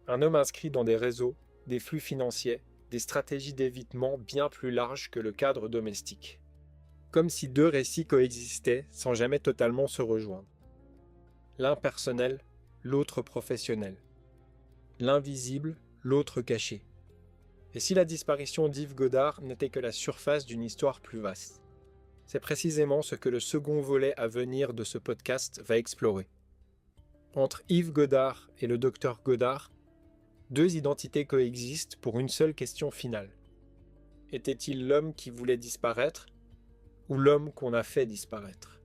Un homme inscrit dans des réseaux, des flux financiers, des stratégies d'évitement bien plus larges que le cadre domestique. Comme si deux récits coexistaient sans jamais totalement se rejoindre. L'un personnel, l'autre professionnel. L'un visible, l'autre caché. Et si la disparition d'Yves Godard n'était que la surface d'une histoire plus vaste? C'est précisément ce que le second volet à venir de ce podcast va explorer. Entre Yves Godard et le docteur Godard, deux identités coexistent pour une seule question finale. Était-il l'homme qui voulait disparaître ou l'homme qu'on a fait disparaître?